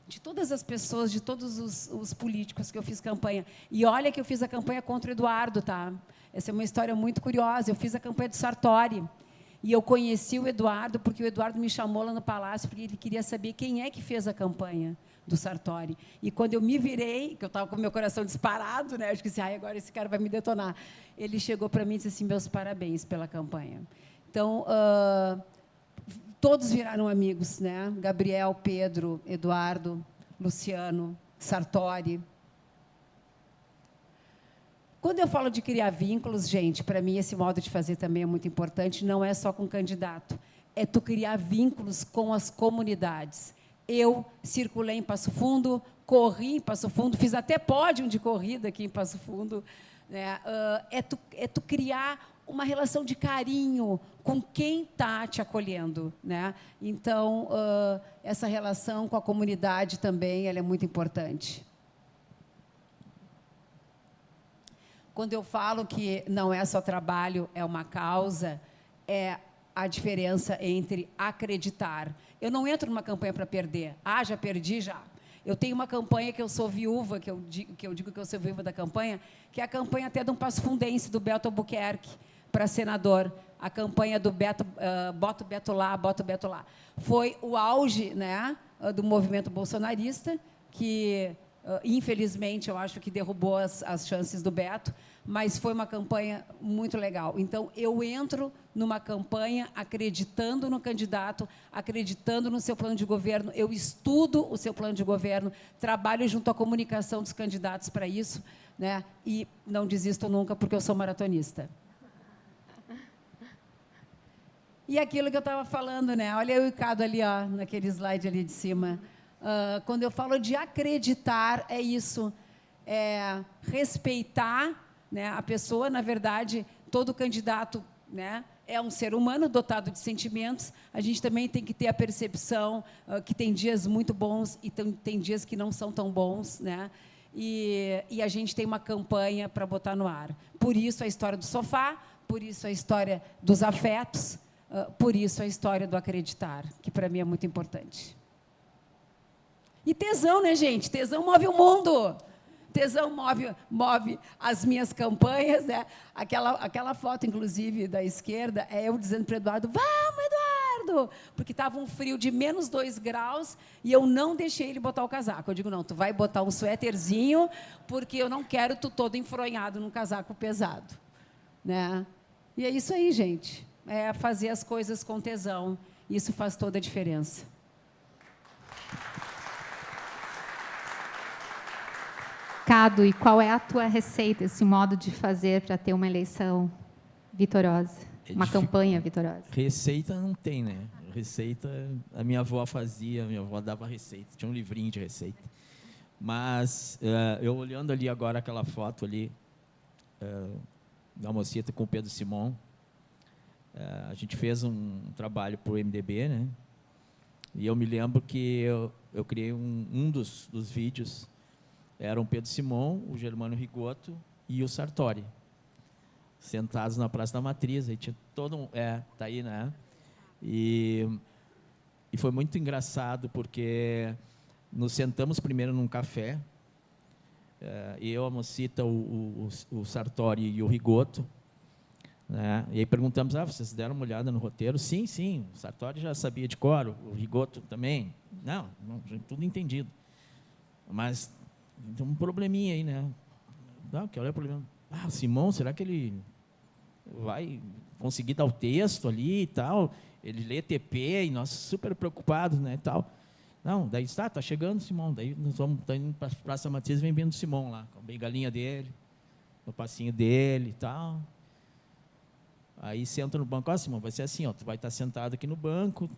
de todas as pessoas, de todos os políticos que eu fiz campanha. E olha que eu fiz a campanha contra o Eduardo, tá? Essa é uma história muito curiosa. Eu fiz a campanha do Sartori. E eu conheci o Eduardo, porque o Eduardo me chamou lá no Palácio, porque ele queria saber quem é que fez a campanha do Sartori. E quando eu me virei, que eu estava com o meu coração disparado, né? Eu disse, agora esse cara vai me detonar. Ele chegou para mim e disse assim, meus parabéns pela campanha. Então, todos viraram amigos, né? Gabriel, Pedro, Eduardo, Luciano, Sartori. Quando eu falo de criar vínculos, gente, para mim esse modo de fazer também é muito importante, não é só com candidato, é tu criar vínculos com as comunidades. Eu circulei em Passo Fundo, corri em Passo Fundo, fiz até pódio de corrida aqui em Passo Fundo, né? É tu criar uma relação de carinho com quem está te acolhendo, né? Então, essa relação com a comunidade também ela é muito importante. Quando eu falo que não é só trabalho, é uma causa, é a diferença entre acreditar. Eu não entro numa campanha para perder. Ah, já perdi, já. Eu tenho uma campanha que eu sou viúva, que eu digo que eu sou viúva da campanha, que é a campanha até de um Passo Fundense, do Beto Albuquerque, para senador. A campanha do Beto, bota o Beto lá, bota o Beto lá. Foi o auge, né, do movimento bolsonarista, que, infelizmente, eu acho que derrubou as chances do Beto, mas foi uma campanha muito legal. Então, eu entro numa campanha acreditando no candidato, acreditando no seu plano de governo, eu estudo o seu plano de governo, trabalho junto à comunicação dos candidatos para isso, né, e não desisto nunca, porque eu sou maratonista. E aquilo que eu estava falando, né? Olha eu e o Cado ali, ó, naquele slide ali de cima. Quando eu falo de acreditar, é isso. É respeitar, né, a pessoa. Na verdade, todo candidato, né, é um ser humano dotado de sentimentos. A gente também tem que ter a percepção que tem dias muito bons e tem dias que não são tão bons, né? E a gente tem uma campanha para botar no ar. Por isso a história do sofá, por isso a história dos afetos, por isso a história do acreditar, que para mim é muito importante. E tesão, né, gente? Tesão move o mundo. Tesão move as minhas campanhas, né? Aquela foto, inclusive, da esquerda, é eu dizendo para o Eduardo, vamos, Eduardo! Porque estava um frio de menos 2 graus e eu não deixei ele botar o casaco. Eu digo, não, tu vai botar um suéterzinho, porque eu não quero tu todo enfronhado num casaco pesado, né? E é isso aí, gente. É fazer as coisas com tesão. Isso faz toda a diferença. Cado, e qual é a tua receita, esse modo de fazer para ter uma eleição vitoriosa, uma campanha vitoriosa? Receita não tem, né? Receita, a minha avó fazia, a minha avó dava receita, tinha um livrinho de receita. Mas, eu olhando ali agora aquela foto ali, da mocita com o Pedro Simon, a gente fez um trabalho para o MDB, né? E eu me lembro que eu criei um dos vídeos, eram Pedro Simon, o Germano Rigoto e o Sartori, sentados na Praça da Matriz. Aí tinha todo tá aí, né? E foi muito engraçado, porque nos sentamos primeiro num café, eu, a Mocita, o Sartori e o Rigoto, né? E aí perguntamos, vocês deram uma olhada no roteiro? Sim, sim, o Sartori já sabia de cor, o Rigoto também. Não, tudo entendido. Mas tem um probleminha aí, né? Não, que olha o problema. O Simão, será que ele vai conseguir dar o texto ali e tal? Ele lê TP e nós super preocupados, né, e tal. Não, daí tá chegando o Simão. Daí nós vamos indo para a Praça Matriz, vem vindo o Simão lá, com a bengalinha dele, o passinho dele e tal. Aí senta no banco, Simão, vai ser assim, tu vai estar sentado aqui no banco,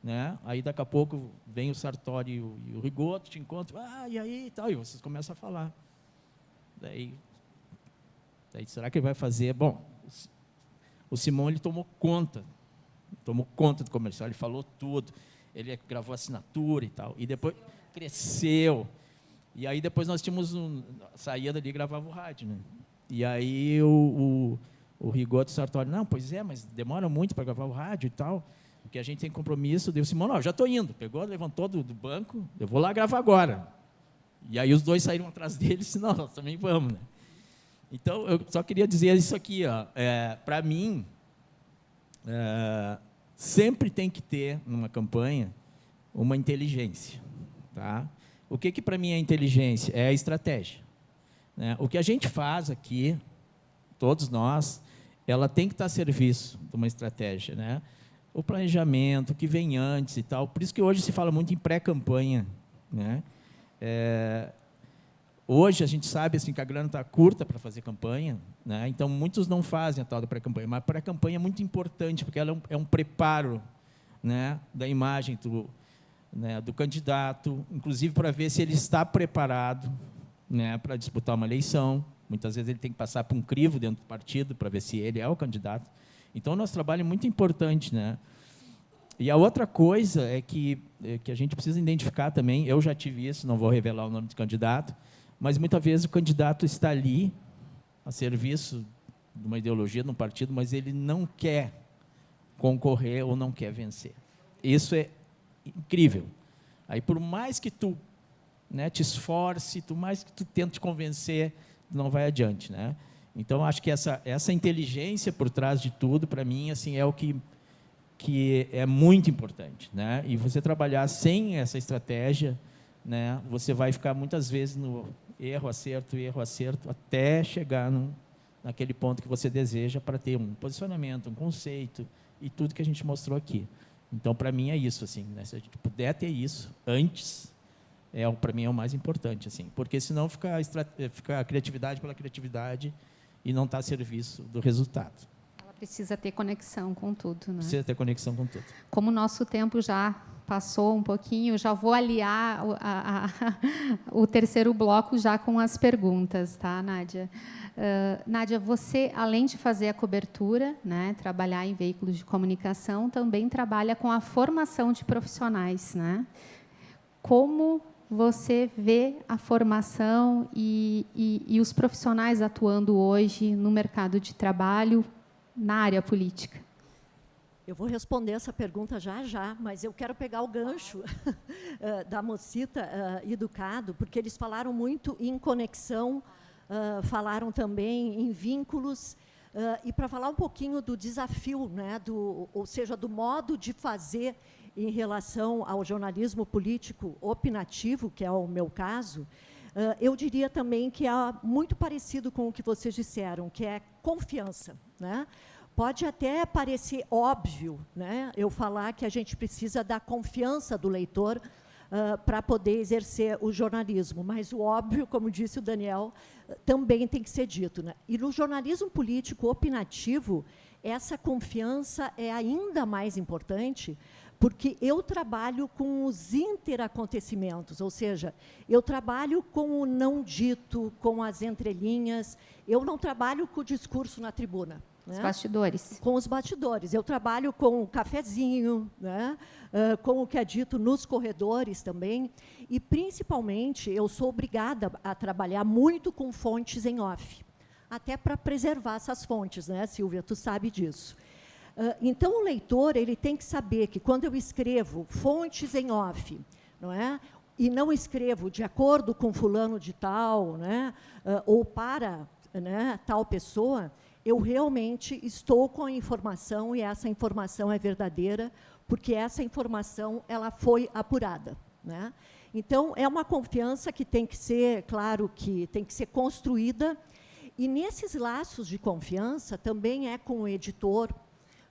né? Aí daqui a pouco vem o Sartori e o Rigoto, te encontram, e aí e tal, e vocês começam a falar. Daí será que ele vai fazer? Bom, o Simão, ele tomou conta do comercial, ele falou tudo, ele gravou assinatura e tal, e depois cresceu. E aí depois nós tínhamos saía dali e gravava o rádio, né? E aí o Rigoto e o Sartori, não, pois é, mas demora muito para gravar o rádio e tal, porque a gente tem compromisso. Deu o Simão, não, já estou indo. Pegou, levantou do banco, eu vou lá gravar agora. E aí os dois saíram atrás dele e disseram, não, nós também vamos, né? Então, eu só queria dizer isso aqui, para mim, sempre tem que ter, numa campanha, uma inteligência. Tá? O que para mim é inteligência? É a estratégia. Né? O que a gente faz aqui, todos nós, ela tem que estar a serviço de uma estratégia, né? O planejamento, o que vem antes e tal. Por isso que hoje se fala muito em pré-campanha, né? Hoje a gente sabe assim, que a grana está curta para fazer campanha, né? Então muitos não fazem a tal da pré-campanha, mas a pré-campanha é muito importante, porque ela é um preparo, né, da imagem do candidato, inclusive para ver se ele está preparado, né, para disputar uma eleição, Muitas vezes ele tem que passar por um crivo dentro do partido para ver se ele é o candidato. Então, o nosso trabalho é muito importante, né? E a outra coisa é que a gente precisa identificar também, eu já tive isso, não vou revelar o nome do candidato, mas muitas vezes o candidato está ali a serviço de uma ideologia, de um partido, mas ele não quer concorrer ou não quer vencer. Isso é incrível. Aí, por mais que tu, né, te esforce, por mais que tu tente te convencer, não vai adiante, né? Então, acho que essa inteligência por trás de tudo, para mim, assim, é o que é muito importante, né? E você trabalhar sem essa estratégia, né, você vai ficar muitas vezes no erro, acerto, até chegar naquele ponto que você deseja para ter um posicionamento, um conceito e tudo que a gente mostrou aqui. Então, para mim, é isso, assim, né? Se a gente puder ter isso antes, para mim é o mais importante, assim, porque senão fica a criatividade pela criatividade e não está a serviço do resultado. Ela precisa ter conexão com tudo, né? Precisa ter conexão com tudo. Como o nosso tempo já passou um pouquinho, já vou aliar o terceiro bloco já com as perguntas, tá, Nádia? Nádia, você, além de fazer a cobertura, né, trabalhar em veículos de comunicação, também trabalha com a formação de profissionais, né? Como você vê a formação e os profissionais atuando hoje no mercado de trabalho na área política? Eu vou responder essa pergunta já, mas eu quero pegar o gancho da Mocita Educado, porque eles falaram muito em conexão, falaram também em vínculos, e para falar um pouquinho do desafio, né, ou seja, do modo de fazer em relação ao jornalismo político opinativo, que é o meu caso, eu diria também que é muito parecido com o que vocês disseram, que é confiança, né? Pode até parecer óbvio, né, eu falar que a gente precisa da confiança do leitor para poder exercer o jornalismo, mas o óbvio, como disse o Daniel, também tem que ser dito, né? E no jornalismo político opinativo, essa confiança é ainda mais importante, porque eu trabalho com os interacontecimentos, ou seja, eu trabalho com o não dito, com as entrelinhas, eu não trabalho com o discurso na tribuna. Os bastidores. Com os bastidores. Eu trabalho com o cafezinho, né? Com o que é dito nos corredores também, e, principalmente, eu sou obrigada a trabalhar muito com fontes em off, até para preservar essas fontes, né, Silvia? Tu sabe disso. Então, o leitor ele tem que saber que, quando eu escrevo fontes em off, não é? E não escrevo de acordo com fulano de tal, né? Ou para, né, tal pessoa, eu realmente estou com a informação e essa informação é verdadeira, porque essa informação ela foi apurada, né? Então, é uma confiança que tem que ser, claro, que tem que ser construída, e nesses laços de confiança também é com o editor,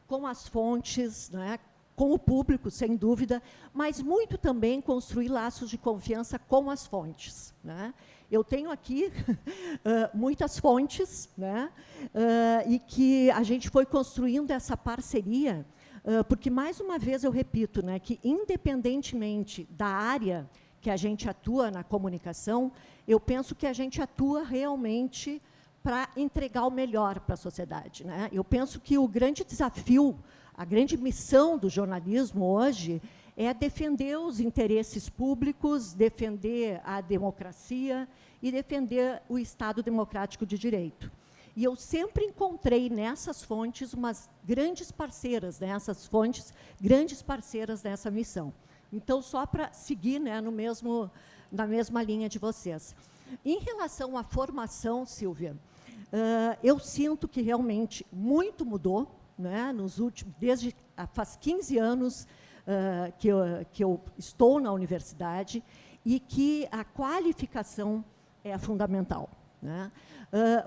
com as fontes, né, com o público, sem dúvida, mas muito também construir laços de confiança com as fontes, né? Eu tenho aqui muitas fontes, né, e que a gente foi construindo essa parceria, porque, mais uma vez, eu repito, né, que, independentemente da área que a gente atua na comunicação, eu penso que a gente atua realmente para entregar o melhor para a sociedade, né? Eu penso que o grande desafio, a grande missão do jornalismo hoje é defender os interesses públicos, defender a democracia e defender o Estado democrático de direito. E eu sempre encontrei nessas fontes umas grandes parceiras, né? Essas fontes, grandes parceiras nessa missão. Então, só para seguir, né, na mesma linha de vocês. Em relação à formação, Silvia, eu sinto que realmente muito mudou, né, desde faz 15 anos que eu estou na universidade, e que a qualificação é fundamental, né?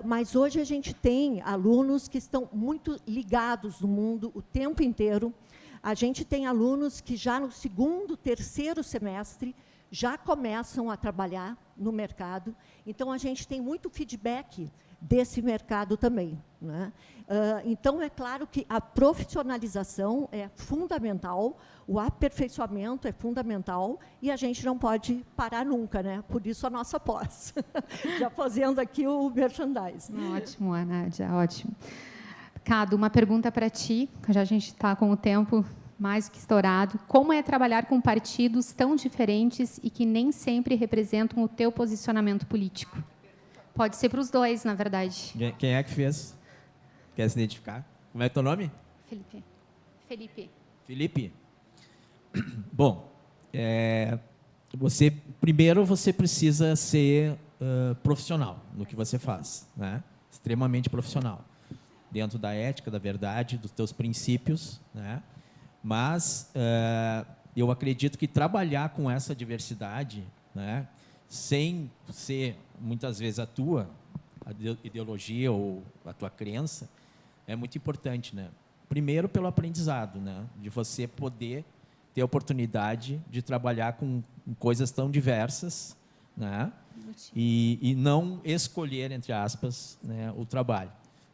Mas hoje a gente tem alunos que estão muito ligados no mundo o tempo inteiro. A gente tem alunos que já no segundo, terceiro semestre já começam a trabalhar no mercado. Então, a gente tem muito feedback desse mercado também, né? Então, é claro que a profissionalização é fundamental, o aperfeiçoamento é fundamental, e a gente não pode parar nunca, né? Por isso a nossa pós. Já fazendo aqui o merchandising. Ótimo, Nádia, ótimo. Cado, uma pergunta para ti, já a gente está com o tempo mais do que estourado. Como é trabalhar com partidos tão diferentes e que nem sempre representam o teu posicionamento político? Pode ser para os dois, na verdade. Quem é que fez? Quer se identificar? Como é teu nome? Felipe. Bom, primeiro você precisa ser profissional no que você faz, né? Extremamente profissional, dentro da ética, da verdade, dos teus princípios, né? Mas eu acredito que trabalhar com essa diversidade, né, sem ser muitas vezes a tua ideologia ou a tua crença, é muito importante, né? Primeiro pelo aprendizado, né, de você poder ter a oportunidade de trabalhar com coisas tão diversas, né, e não escolher, entre aspas, né, o trabalho,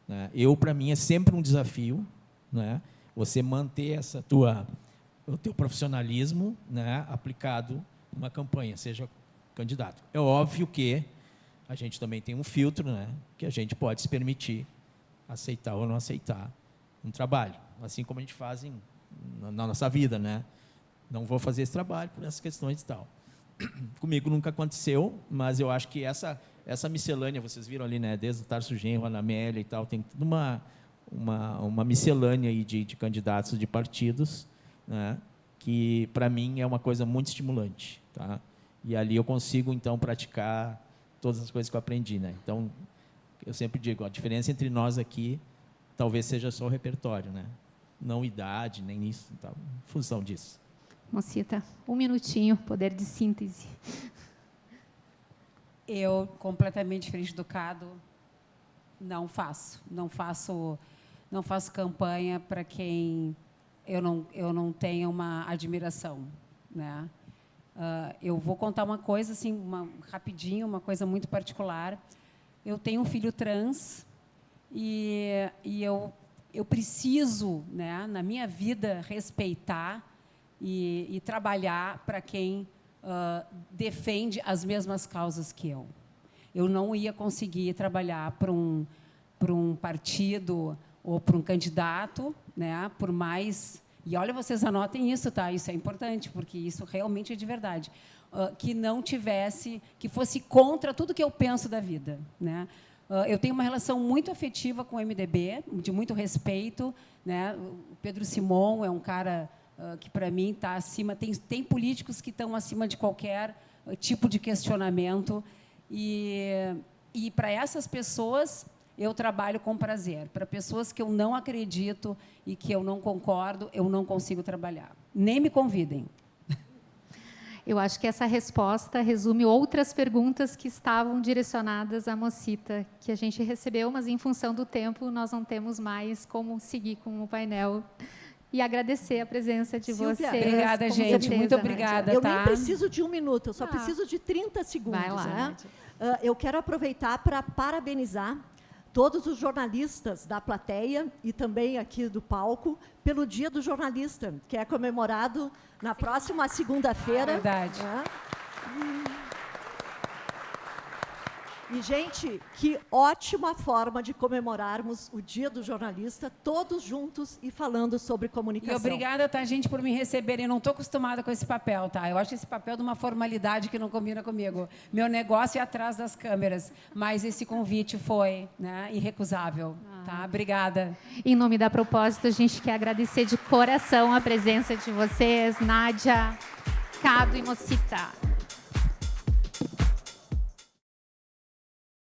né? Para mim é sempre um desafio, né, você manter o teu profissionalismo, né, aplicado numa campanha, seja candidato. É óbvio que a gente também tem um filtro, né, que a gente pode se permitir aceitar ou não aceitar um trabalho, assim como a gente faz na nossa vida, né? Não vou fazer esse trabalho por essas questões e tal. Comigo nunca aconteceu, mas eu acho que essa miscelânea, vocês viram ali, né, desde o Tarso Genro, a Ana Amélia e tal, tem tudo uma miscelânea aí de candidatos de partidos, né, que, para mim, é uma coisa muito estimulante, tá? E ali eu consigo, então, praticar todas as coisas que eu aprendi, né? Então, eu sempre digo, a diferença entre nós aqui talvez seja só o repertório, né? Não idade, nem isso, tá? Em função disso. Mocita, 1 minutinho, poder de síntese. Eu, completamente diferente do Cado, não faço campanha para quem eu não tenha uma admiração, né? Eu vou contar uma coisa assim, rapidinho, uma coisa muito particular. Eu tenho um filho trans e eu preciso, né, na minha vida, respeitar e trabalhar para quem defende as mesmas causas que eu. Eu não ia conseguir trabalhar para um partido ou para um candidato, né, por mais... E olha, vocês anotem isso, tá? Isso é importante, porque isso realmente é de verdade. Que não tivesse, que fosse contra tudo que eu penso da vida, né? Eu tenho uma relação muito afetiva com o MDB, de muito respeito, né? O Pedro Simon é um cara que, para mim, está acima... Tem políticos que estão acima de qualquer tipo de questionamento. E para essas pessoas, eu trabalho com prazer. Para pessoas que eu não acredito e que eu não concordo, eu não consigo trabalhar. Nem me convidem. Eu acho que essa resposta resume outras perguntas que estavam direcionadas à Mocita, que a gente recebeu, mas, em função do tempo, nós não temos mais como seguir com o painel. E agradecer a presença de vocês. Obrigada, gente. Certeza, muito obrigada. Eu tá? nem preciso de 1 minuto, eu só preciso de 30 segundos. Vai lá, né? Eu quero aproveitar para parabenizar todos os jornalistas da plateia e também aqui do palco pelo Dia do Jornalista, que é comemorado na próxima segunda-feira. Verdade. Né? E, gente, que ótima forma de comemorarmos o Dia do Jornalista, todos juntos e falando sobre comunicação. E obrigada, tá, gente, por me receberem. Eu não estou acostumada com esse papel, tá? Eu acho esse papel de uma formalidade que não combina comigo. Meu negócio é atrás das câmeras, mas esse convite foi, né, irrecusável. Tá? Obrigada. Em nome da Propósito, a gente quer agradecer de coração a presença de vocês, Nádia, Cado e Mocita.